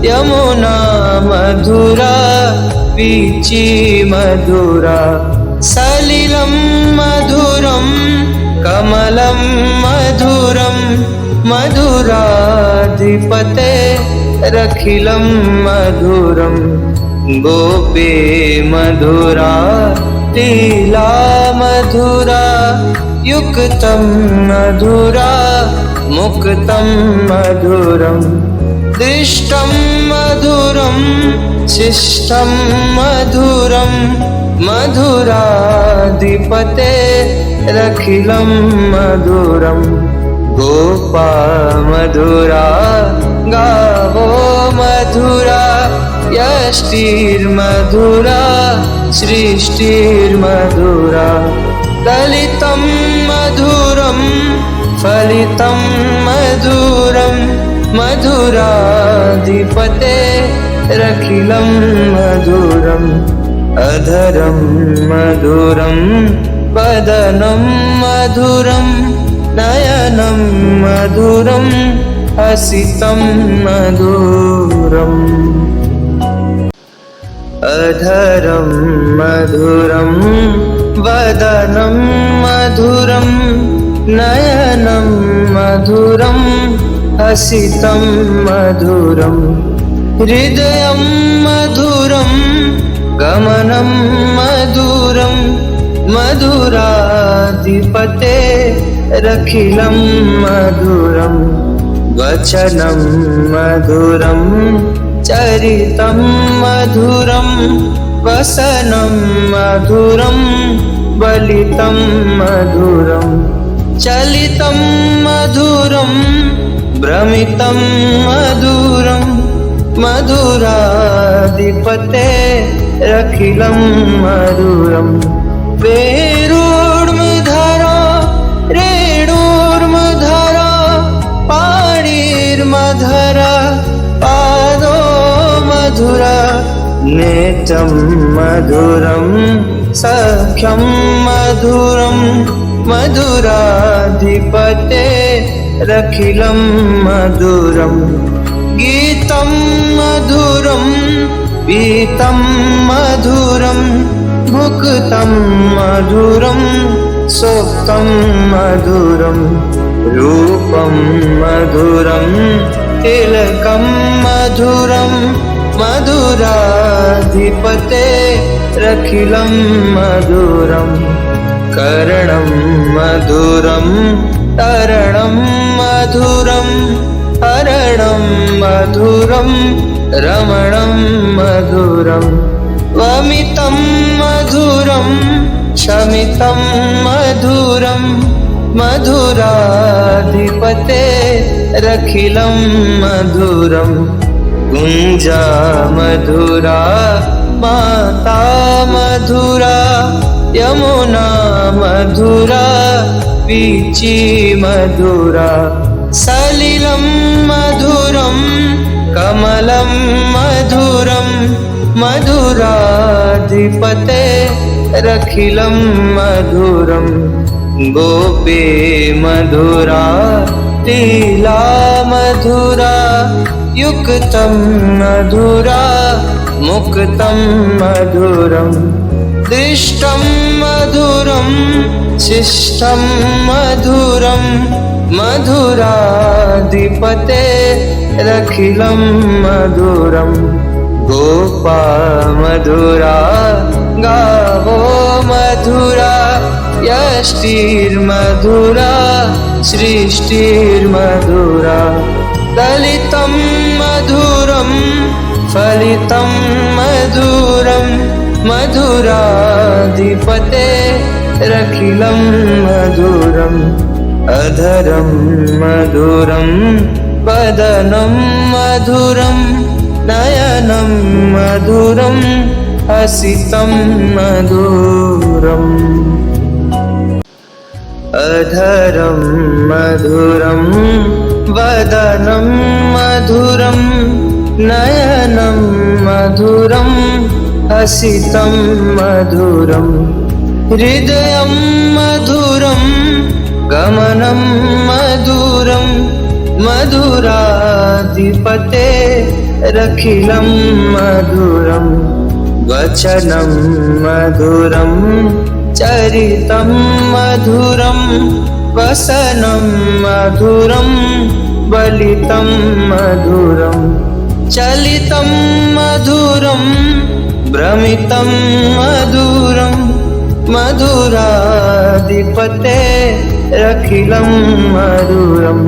यमुना मधुरा वीची मधुरा सलिलं मधुरं कमलं मधुरं मधुराधिपते रखिलं मधुरं गोपी मधुरा लीला मधुरा युक्तं मधुरा मुक्तं मधुरं दृष्टं मधुरं शिष्टं मधुरं मधुराधिपते रखिलं मधुरं गोपा मधुरा गावो मधुरा यष्टिर्मधुरा सृष्टिर्मधुरा दलितं मधुरं फलितं मधुरं मधुराधिपते रखिलं मधुरम् अधरं मधुरं वदनं मधुरं नयनं मधुरं हसितं मधुरम् अधरं मधुरं वदनं मधुरं नयनं मधुरं हसितं मधुरं हृदयं मधुरं गमनं मधुरं मधुराधिपते रखिलं मधुरं वचनं मधुरं चरितं मधुरं वसनं मधुरं बलितं मधुरं चलितं मधुरं भ्रमितं मधुरं मधुराधिपते रखिलं मधुरं वेणुर्मधुरा रेणुर्मधुरा पाणिर्मधुरा पादो मधुरा नेत्रं मधुरं सख्यं मधुरं मधुराधिपते रखिलं मधुरं गीतं मधुरं पीतं मधुरं मुक्तं मधुरं सोक्तं मधुरं रूपं मधुरं तिलकं मधुरं मधुराधिपते रखिलं मधुरं कर्णं मधुरं तरणं मधुरं हरणं मधुरं रमणं मधुरं वमितं मधुरं शमितं मधुरं मधुराधिपते रखिलं मधुरं गुञ्जा मधुरा माता मधुरा यमुना मधुरा वीची मधुरा सलिलं मधुरं कमलं मधुरं मधुराधिपते रखिलं मधुरं गोपी मधुरा लीला मधुरा युक्तं मधुरा मुक्तं मधुरं दृष्टं मधुरं शिष्टं मधुरं मधुराधिपते रखिलं मधुरं गोपा मधुरा गावो मधुरा यष्टिर्मधुरा सृष्टिर्मधुरा दलितं मधुरं फलितं मधुरं मधुराधिपते रखिलं मधुरम् अधरं मधुरं वदनं मधुरं नयनं मधुरं हसितं मधुरम् अधरं मधुरं वदनं मधुरं नयनं मधुरं हसितं मधुरं हृदयं मधुरं गमनं मधुरं मधुराधिपते रखिलं मधुरं वचनं मधुरं चरितं मधुरं वसनं मधुरं बलितं मधुरं चलितं मधुरं भ्रमितं मधुरं मधुराधिपते रखिलं मधुरं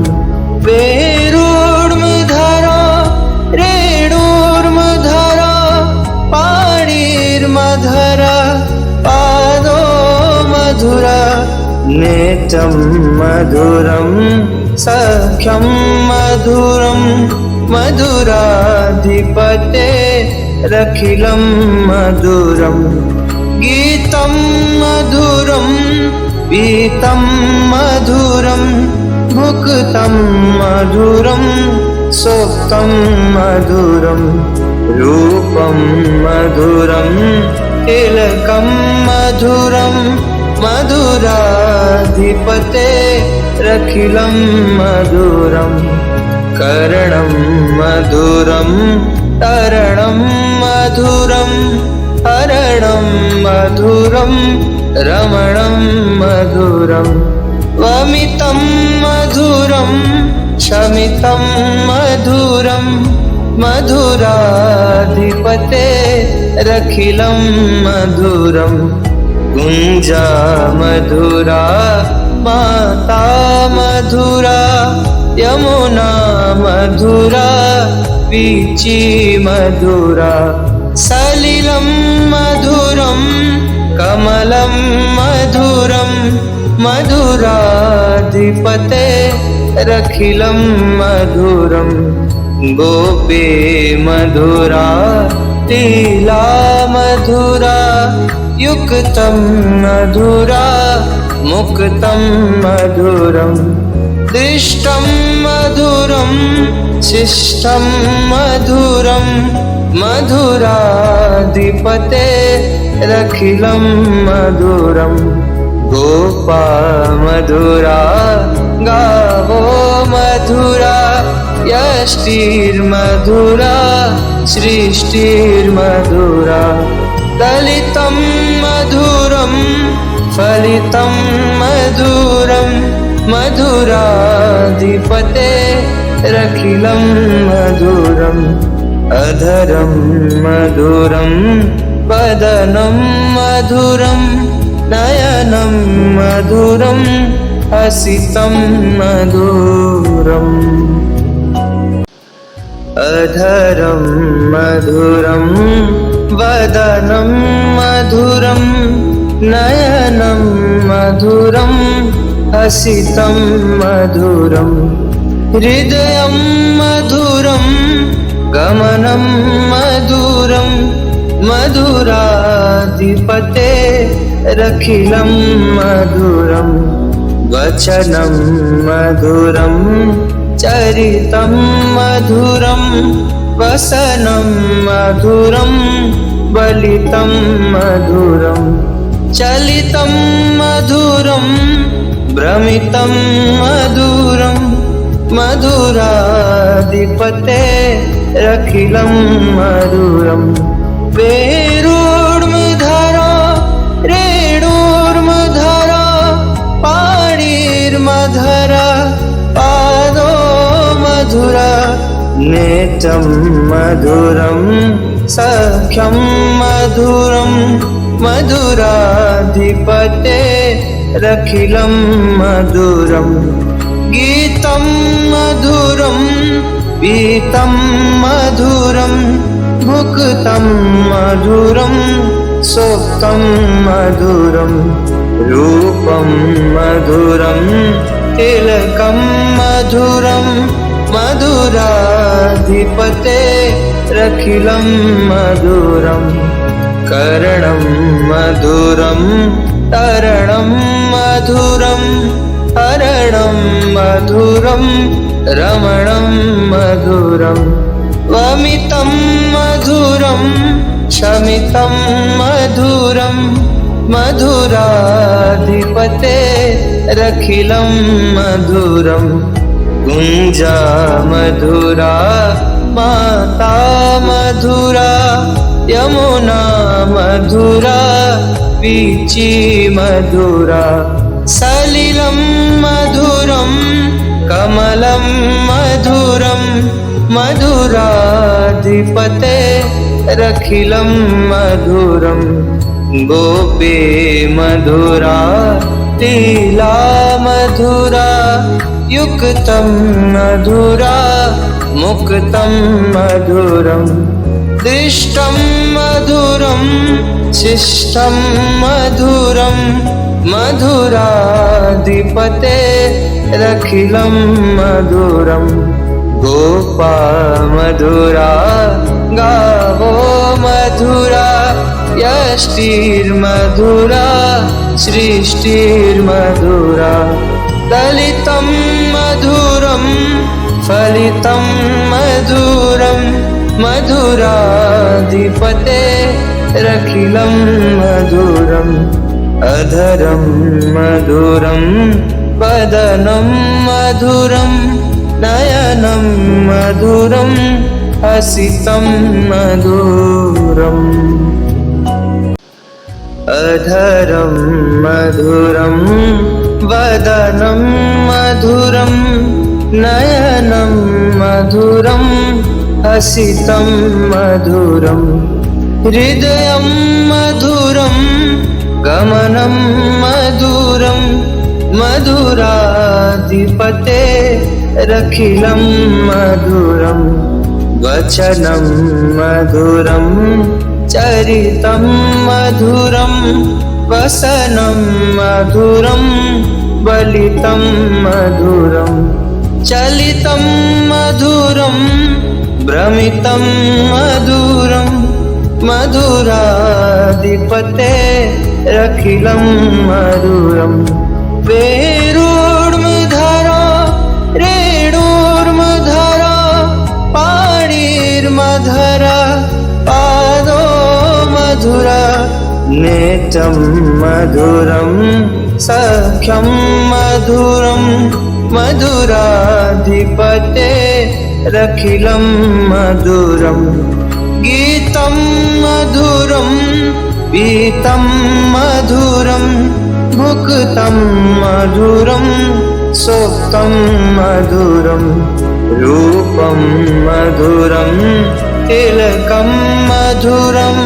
वेणुर्मधुरा रेणुर्मधुरा पाणिर्मधुरा पादो मधुरा नेत्रं मधुरं सख्यं मधुरं मधुराधिपते रखिलं मधुरं गीतं मधुरं पीतं मधुरं भुक्तं मधुरं सोक्तं मधुरं रूपं मधुरं तिलकं मधुरं मधुराधिपते रखिलं मधुरं कर्णं मधुरं तरणं मधुरं हरणं मधुरं रमणं मधुरं वमितं मधुरं शमितं मधुरं मधुराधिपते रखिलं मधुरं गुञ्जा मधुरा माता मधुरा यमुना मधुरा वीची मधुरा सलिलं मधुरं कमलं मधुरं मधुराधिपते रखिलं मधुरं गोपी मधुरा लीला मधुरा युक्तं मधुरा मुक्तं मधुरं दृष्टं मधुरं शिष्टं मधुरं मधुराधिपते रखिलं मधुरं गोपा मधुरा गावो मधुरा यष्टिर्मधुरा सृष्टिर्मधुरा दलितं मधुरं फलितं मधुरं मधुराधिपते रखिलं मधुरं अधरं मधुरं वदनं मधुरं नयनं मधुरं हसितं मधुरम् अधरं मधुरं वदनं मधुरं नयनं मधुरं हसितं मधुरं हृदयं मधुरं गमनं मधुरं मधुराधिपते रखिलं मधुरं वचनं मधुरं चरितं मधुरं वसनं मधुरं बलितं मधुरं चलितं मधुरं भ्रमितं मधुरं मधुराधिपते रखिलं मधुरं वेरुर्मधुरा रेणुर्मधुरा पाणिर्मधुरा पादो मधुरा नेत्रं मधुरं सख्यं मधुरं मधुराधिपते रखिलं मधुरं गीतं मधुरं पीतं मधुरं भुक्तं मधुरं सोक्तं मधुरं रूपं मधुरं तिलकं मधुरं मधुराधिपते रखिलं मधुरं कर्णं मधुरं तरणं मधुरं हरणं मधुरं रमणं मधुरं वमितं मधुरं शमितं मधुरं मधुराधिपते रखिलं मधुरं कुञ्जा मधुरा माता मधुरा यमुना मधुरा वीची मधुरा सलिलं मधुरं कमलं मधुरं मधुराधिपते रखिलं मधुरं गोपी मधुरा लीला मधुरा युक्तं मधुरा मुक्तं मधुरं दृष्टं मधुरं शिष्टं मधुरं मधुराधिपते रखिलं मधुरं गोपा मधुरा गावो मधुरा यष्टिर्मधुरा सृष्टिर्मधुरा दलितं मधुरं फलितं मधुरं मधुराधिपते रखिलं मधुरम् अधरं मधुरं वदनं मधुरं नयनं मधुरं हसितं मधुरम् अधरं मधुरं वदनं मधुरं नयनं मधुरं हसितं मधुरं हृदयं मधुरं गमनं मधुरं मधुराधिपते रखिलं मधुरं वचनं मधुरं चरितं मधुरं वसनं मधुरं बलितं मधुरं चलितं मधुरं भ्रमितं मधुरं मधुराधिपते रखिलं मधुरं वेरुर्मधुरा रेणुर्मधुरा पाणिर्मधुरा पादो मधुरा नेत्रं मधुरं सख्यं मधुरं मधुराधिपते रखिलं मधुरं गीतं मधुरं पीतं मधुरं भुक्तं मधुरं सोक्तं मधुरं रूपं मधुरं तिलकं मधुरं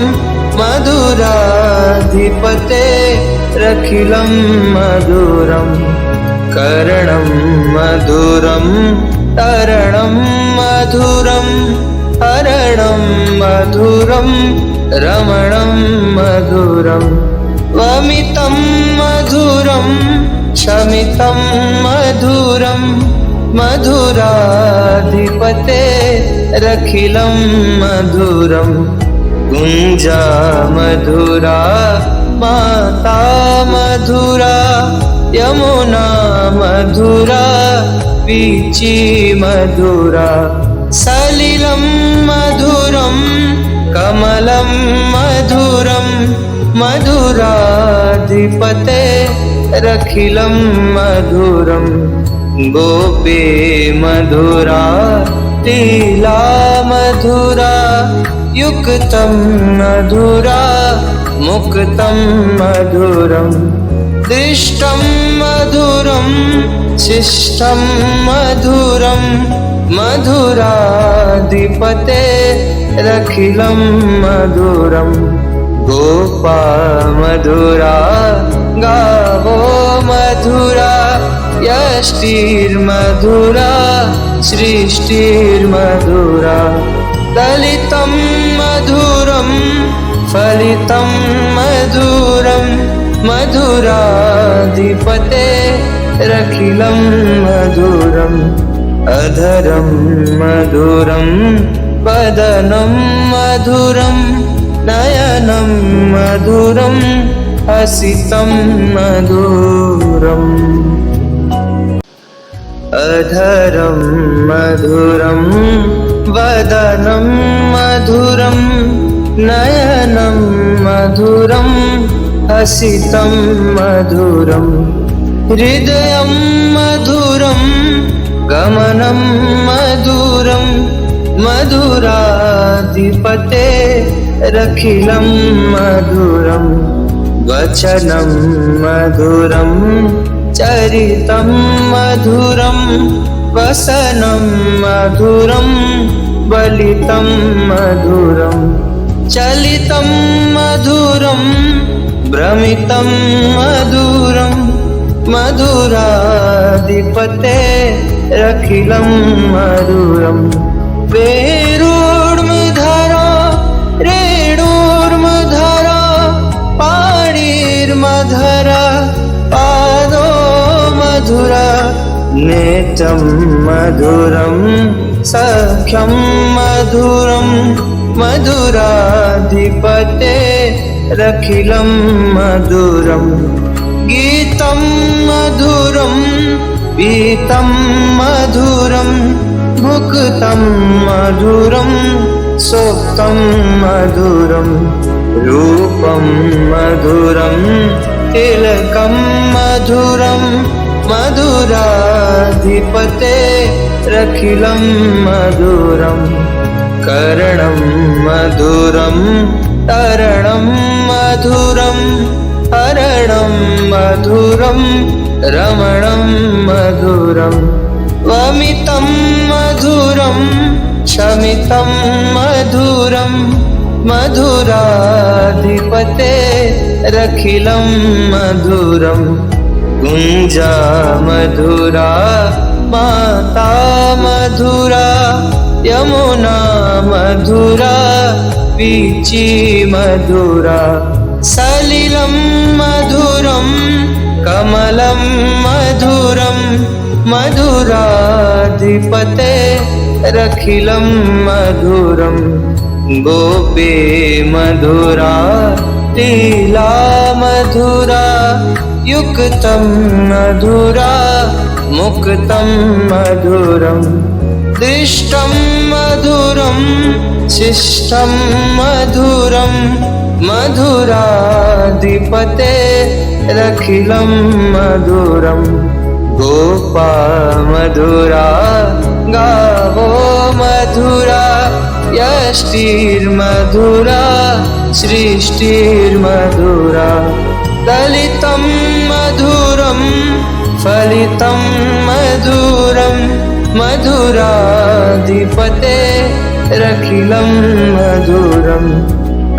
मधुराधिपतेरखिलं मधुरं कर्णं मधुरं तरणं मधुरं हरणं मधुरं रमणं मधुरं वमितं मधुरं शमितं मधुरं मधुराधिपतेरखिलं मधुरं गुञ्जा मधुरा माता मधुरा यमुना मधुरा वीची मधुरा सलिलं मधुरं कमलं मधुरं मधुराधिपतेरखिलं मधुरं गोपी मधुरा लीला मधुरा युक्तं मधुरा मुक्तं मधुरं दृष्टं मधुरं शिष्टं मधुरं मधुराधिपतेरखिलं मधुरं गोपा मधुरा गावो मधुरा यष्टिर्मधुरा सृष्टिर्मधुरा दलितं मधुरं फलितं मधुरं मधुराधिपतेरखिलं मधुरम् अधरं मधुरं वदनं मधुरं नयनं मधुरं हसितं मधुरम् अधरं मधुरं वदनं मधुरं नयनं मधुरं हसितं मधुरं हृदयं मधुरं गमनं मधुरं मधुराधिपतेरखिलं मधुरं वचनं मधुरं चरितं मधुरं वसनं मधुरं बलितं मधुरं चलितं मधुरं भ्रमितं मधुरं मधुराधिपतेरखिलं मधुरं वेरुर्मधुरा रेणुर्मधुरा पाणिर्मधुरा पादो मधुरा नेत्रं मधुरं सख्यं मधुरं मधुराधिपतेरखिलं मधुरं गीतं मधुरं पीतं मधुरं भुक्तं मधुरं सोक्तं मधुरं रूपं मधुरं तिलकं मधुरं मधुराधिपतेरखिलं मधुरं कर्णं मधुरं तरणं मधुरं हरणं मधुरं रमणं मधुरं वमितं मधुरं शमितं मधुरं मधुराधिपतेरखिलं मधुरं गुञ्जा मधुरा माता मधुरा यमुना मधुरा वीची मधुरा सलिलं मधुरं कमलं मधुरं मधुराधिपतेरखिलं मधुरं गोपी मधुरा लीला मधुरा युक्तं मधुरा मुक्तं मधुरं दृष्टं मधुरं शिष्टं मधुरं मधुराधिपतेरखिलं मधुरं गोपा मधुरा गावो मधुरा यष्टिर्मधुरा सृष्टिर्मधुरा दलितं मधुरं फलितं मधुरं मधुराधिपतेरखिलं रखिलं मधुरम्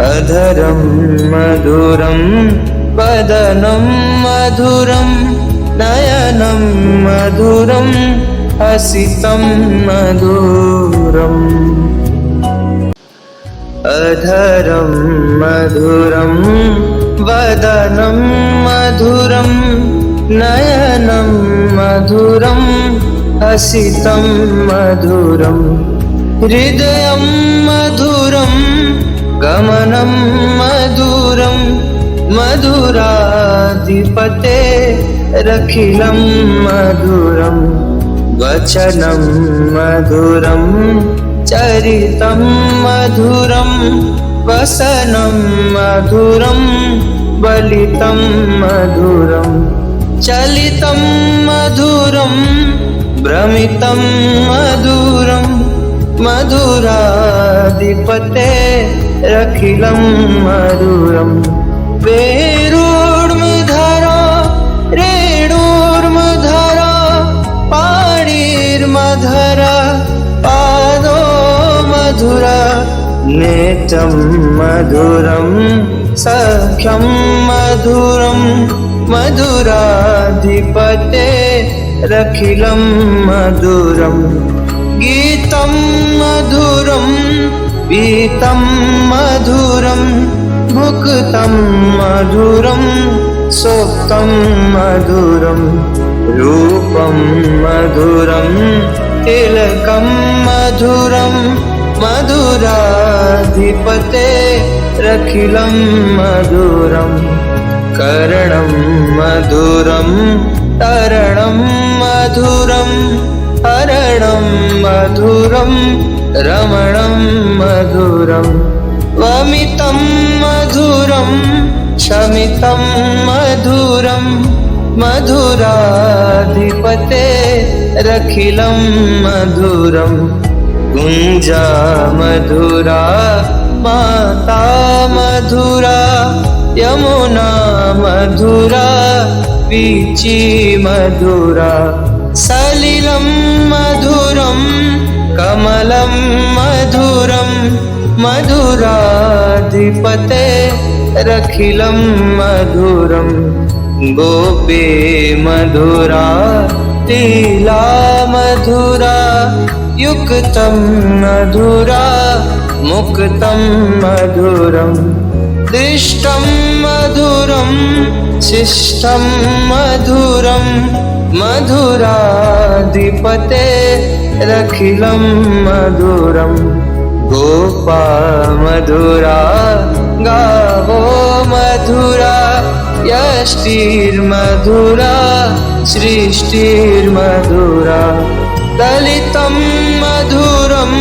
अधरं मधुरं वदनं मधुरं नयनं मधुरं हसितं मधुरम् अधरं मधुरं वदनं मधुरं नयनं मधुरं हसितं मधुरम् हृदयं मधुरं गमनं मधुरं मधुराधिपते रखिलं मधुरं वचनं मधुरं चरितं मधुरं वसनं मधुरं बलितं मधुरं चलितं मधुरं भ्रमितं मधुरं मधुराधिपते रखिलं मधुरं वेरुर्मधुरा रेणुर्मधुरा पाणिर्मधुरा पादो मधुरा नेत्रं मधुरं सख्यं मधुरं मधुराधिपते रखिलं मधुरं गीतं मधुरं पीतं मधुरं मुक्तं मधुरं सोक्तं मधुरं रूपं मधुरं तिलकं मधुरं मधुराधिपते रखिलं मधुरं कर्णं मधुरं तरणं मधुरं हरणं मधुरं रमणं मधुरं वमितं मधुरं शमितं मधुरं मधुराधिपते रखिलं मधुरं कुञ्जा मधुरा माता मधुरा यमुना मधुरा वीची मधुरा सलिलं मधुरं कमलं मधुरं मधुराधिपते रखिलं मधुरं गोपी मधुरा लीला मधुरा युक्तं मधुरा मुक्तं मधुरं दृष्टं मधुरं शिष्टं मधुरं मधुराधिपते रखिलं मधुरं गोपा मधुरा गावो मधुरा यष्टिर्मधुरा सृष्टिर्मधुरा दलितं मधुरं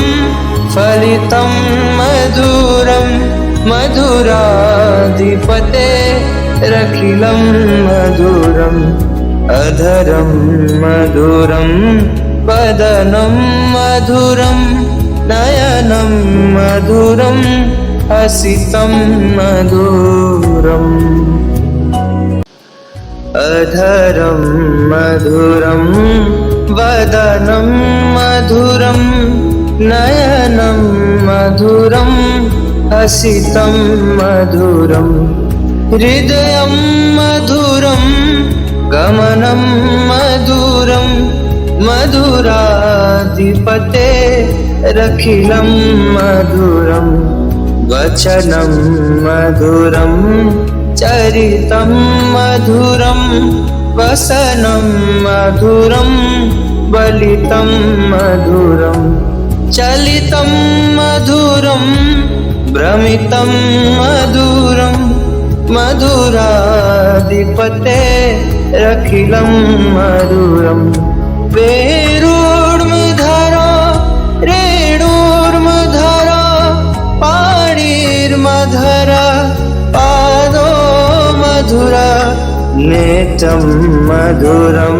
फलितं मधुरं मधुराधिपते रखिलं मधुरम् अधरं मधुरं वदनं मधुरं नयनं मधुरं हसितं मधुरम् अधरं मधुरं वदनं मधुरं नयनं मधुरं हसितं मधुरं हृदयं मधुरं गमनं मधुरं मधुराधिपते रखिलं मधुरं वचनं मधुरं चरितं मधुरं वसनं मधुरं बलितं मधुरं चलितं मधुरं भ्रमितं मधुरं मधुराधिपते रखिलं मधुरं वेरुर्मधुरा रेणुर्मधुरा पाणिर्मधुरा पादो मधुरा नेत्रं मधुरं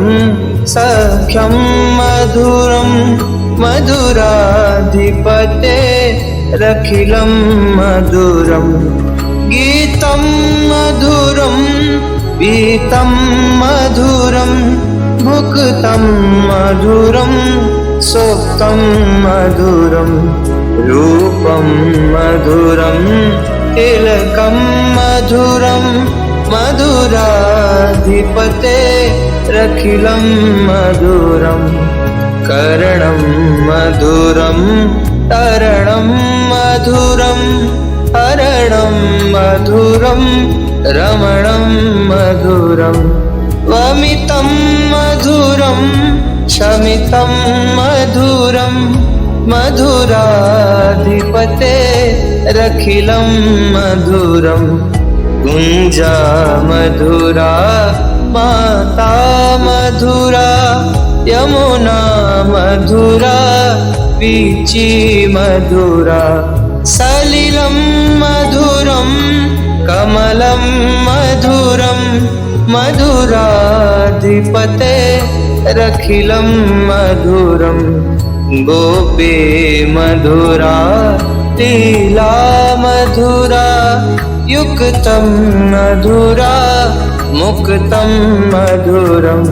सख्यं मधुरं मधुराधिपते रखिलं मधुरं गीतं मधुरं पीतं मधुरं मुक्तं मधुरं सोक्तं मधुरं रूपं मधुरं तिलकं मधुरं मधुराधिपतेरखिलं मधुरं कर्णं मधुरं तरणं मधुरं हरणं मधुरं रमणं मधुरं वमितं मधुरं शमितं मधुरं मधुराधिपतेरखिलं मधुरं गुञ्जा मधुरा माता मधुरा यमुना मधुरा वीची मधुरा सलिलं मधुरं कमलं मधुरं मधुराधिपतेरखिलं मधुरं गोपी मधुरा लीला मधुरा युक्तं मधुरा मुक्तं मधुरं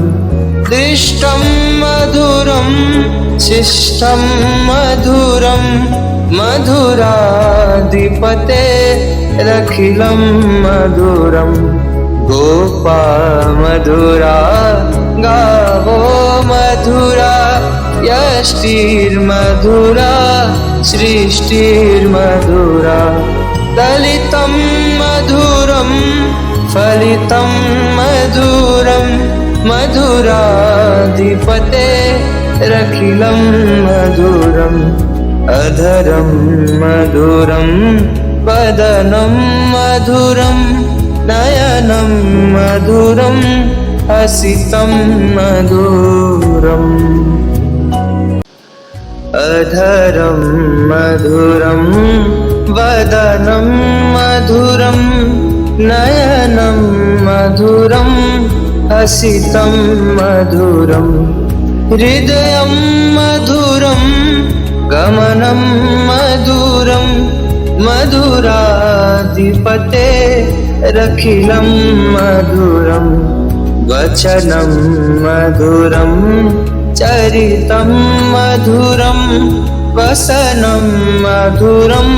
दृष्टं मधुरं शिष्टं मधुरं मधुराधिपतेरखिलं मधुरं गोपा मधुरा गावो मधुरा यष्टिर्मधुरा सृष्टिर्मधुरा दलितं मधुरं फलितं मधुरं मधुराधिपतेरखिलं मधुरं अधरं मधुरं वदनं मधुरं नयनं मधुरं हसितं मधुरम् अधरं मधुरं वदनं मधुरं नयनं मधुरं हसितं मधुरं हृदयं मधुरं गमनं मधुरं मधुराधिपतेरखिलं मधुरं वचनं मधुरं चरितं मधुरं वसनं मधुरं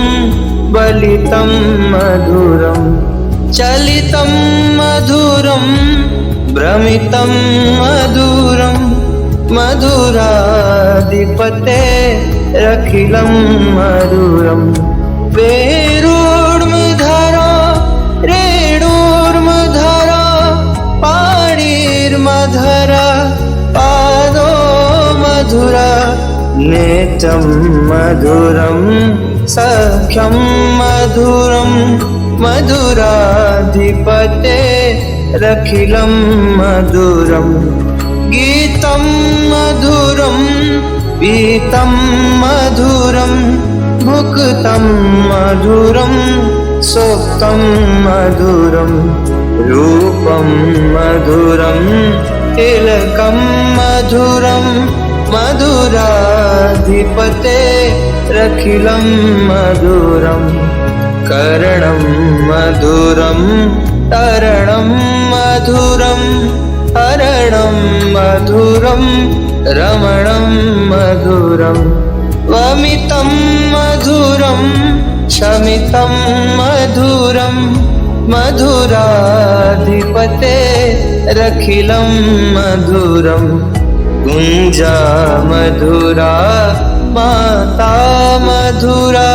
बलितं मधुरं चलितं मधुरं भ्रमितं मधुरं मधुराधिपतेरखिलं मधुरं वेणुर्मधुरा रेणुर्मधुरा पाणिर्मधुरा पादो मधुरा नेत्रं मधुरं सख्यं मधुरं मधुराधिपतेरखिलं मधुरं गीतं मधुरं पीतं मधुरं भुक्तं मधुरं सोक्तं मधुरं रूपं मधुरं तिलकं मधुरं मधुराधिपतेरखिलं मधुरं कर्णं मधुरं तरणं मधुरं हरणं मधुरं रमणं मधुरं वमितं मधुरं शमितं मधुरं मधुराधिपतेरखिलं मधुरं गुञ्जा मधुरा माता मधुरा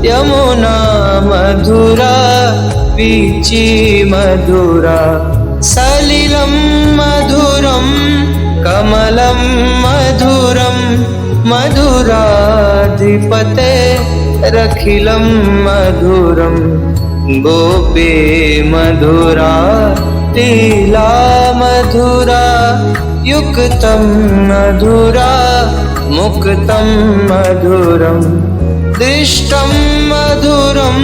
यमुना मधुरा वीची मधुरा सलिलं मधुरं कमलं मधुरं मधुराधिपतेरखिलं मधुरं गोपी मधुरा लीला मधुरा युक्तं मधुरा मुक्तं मधुरं दृष्टं मधुरं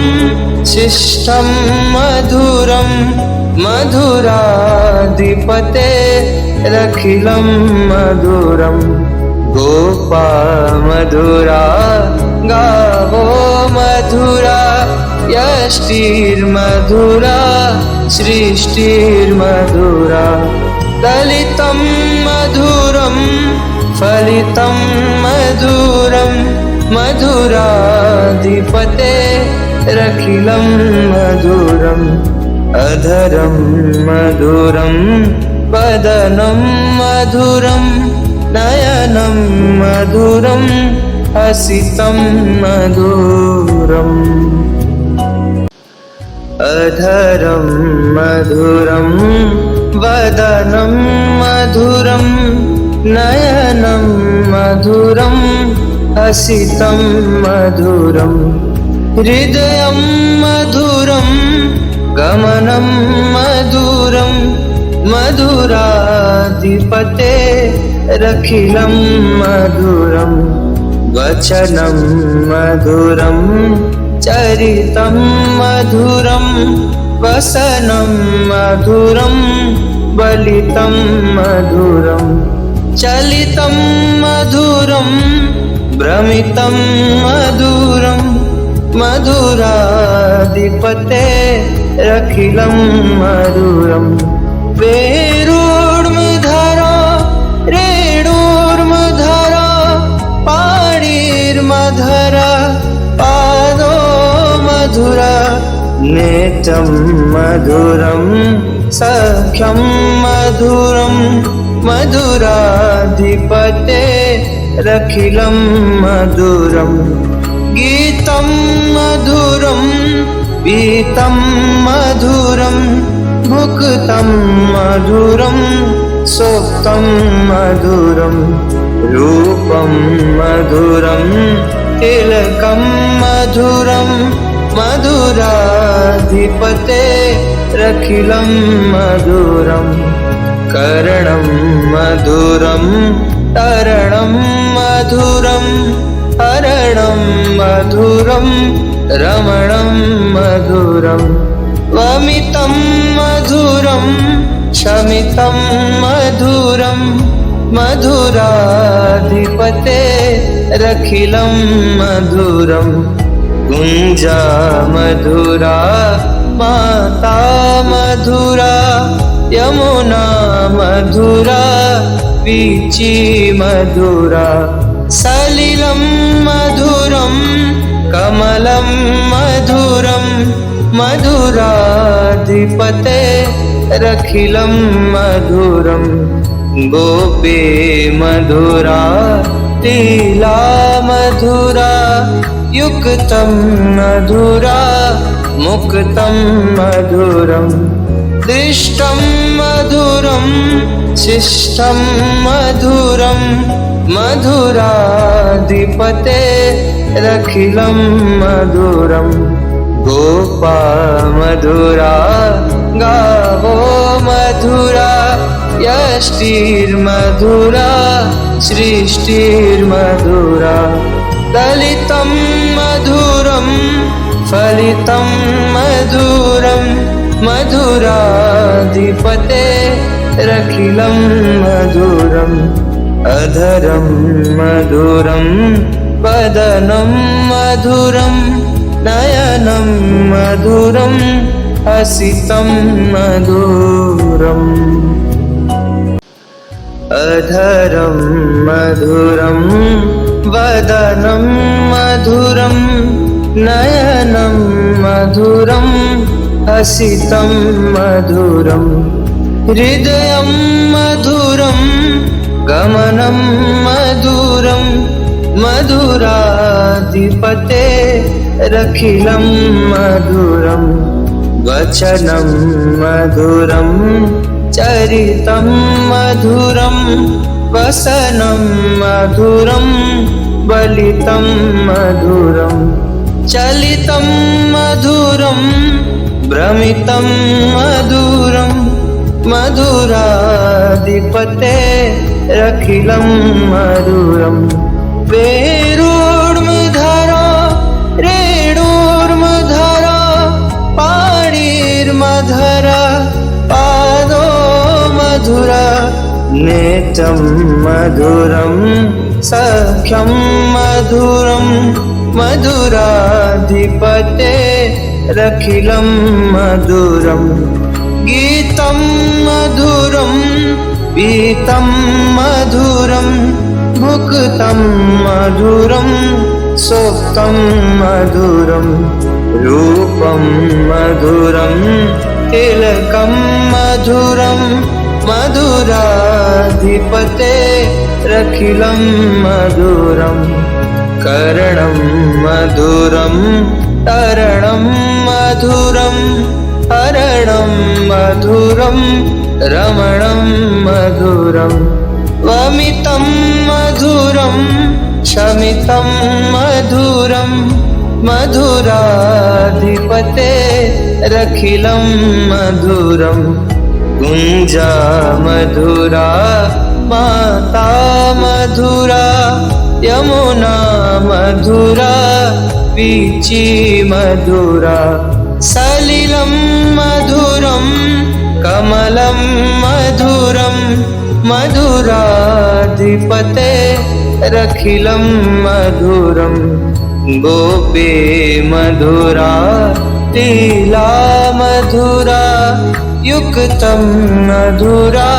शिष्टं मधुरं मधुराधिपतेरखिलं मधुरं गोपा मधुरा गावो मधुरा यष्टिर्मधुरा सृष्टिर्मधुरा दलितं मधुरं फलितं मधुरं मधुराधिपते रखिलं मधुरम् अधरं मधुरं वदनं मधुरं नयनं मधुरं हसितं मधुरम् अधरं मधुरं वदनं मधुरं नयनं मधुरं हसितं मधुरं हृदयं मधुरं गमनं मधुरं मधुराधिपते रखिलं मधुरं वचनं मधुरं चरितं मधुरं वसनं मधुरं बलितं मधुरं चलितं मधुरं भ्रमितं मधुरं मधुराधिपते रखिलं मधुरं वेणुर्मधुरा रेणुर्मधुरा पाणिर्मधुरा पादो मधुरा नेत्रं मधुरं सख्यं मधुरं मधुराधिपते रखिलं मधुरं गीतं मधुरं पीतं मधुरं मुक्तं मधुरं सोक्तं मधुरं रूपं मधुरं तिलकं मधुरं मधुराधिपते रखिलं मधुरं कर्णं मधुरं तरणं मधुरं हरणं मधुरं रमणं मधुरं वमितं मधुरं शमितं मधुरं मधुराधिपते रखिलं मधुरं कुञ्जा मधुरा माता मधुरा यमुना मधुरा वीची मधुरा सलिलं मधुरं कमलं मधुरं मधुराधिपते रखिलं मधुरं गोपी मधुरा लीला मधुरा युक्तं मधुरा मुक्तं मधुरं दृष्टं मधुरं शिष्टं मधुरं मधुराधिपते रखिलं मधुरं गोपा मधुरा गावो मधुरा यष्टिर्मधुरा सृष्टिर्मधुरा दलितं मधुरं फलितं मधुरं मधुराधिपते रखिलं मधुरम् अधरं मधुरं वदनं मधुरं नयनं मधुरं हसितं मधुरम् अधरं मधुरं वदनं मधुरं नयनं मधुरं हसितं मधुरं हृदयं मधुरं गमनं मधुरं मधुराधिपते रखिलं मधुरं वचनं मधुरं चरितं मधुरं वसनं मधुरं बलितं मधुरं चलितं मधुरं भ्रमितं मधुरं मधुराधिपते रखिलं मधुरं वेणुर्मधुरा रेणुर्मधुरा पाणिर्मधुरा पादो मधुरा नेत्रं मधुरं सख्यं मधुरं मधुराधिपते रखिलं मधुरं गीतं मधुरं पीतं मधुरं मुक्तं मधुरं सूक्तं मधुरं रूपं मधुरं तिलकं मधुरं मधुराधिपते रखिलं मधुरं कर्णं मधुरं तरणं मधुरं हरणं मधुरं रमणं मधुरं वमितं मधुरं शमितं मधुरं मधुराधिपते रखिलं मधुरं कुञ्जा मधुरा माता मधुरा यमुना मधुरा वीची मधुरा सलिलं मधुरं कमलं मधुरं मधुराधिपते रखिलं मधुरं गोपी मधुरा लीला मधुरा युक्तं मधुरा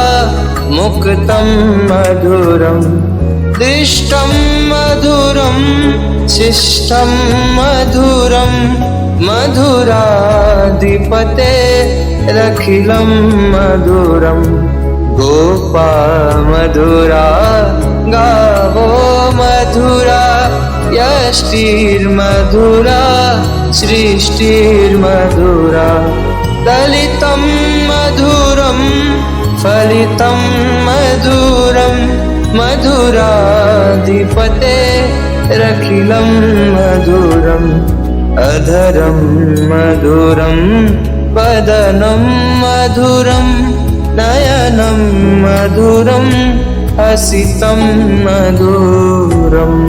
मुक्तं मधुरं दृष्टं मधुरं शिष्टं मधुरं मधुराधिपते रखिलं मधुरं गोपा मधुरा गावो मधुरा यष्टिर्मधुरा सृष्टिर्मधुरा दलितं मधुरं फलितं मधुरं मधुराधिपते रखिलं मधुरम् अधरं मधुरं वदनं मधुरं नयनं मधुरं हसितं मधुरम्।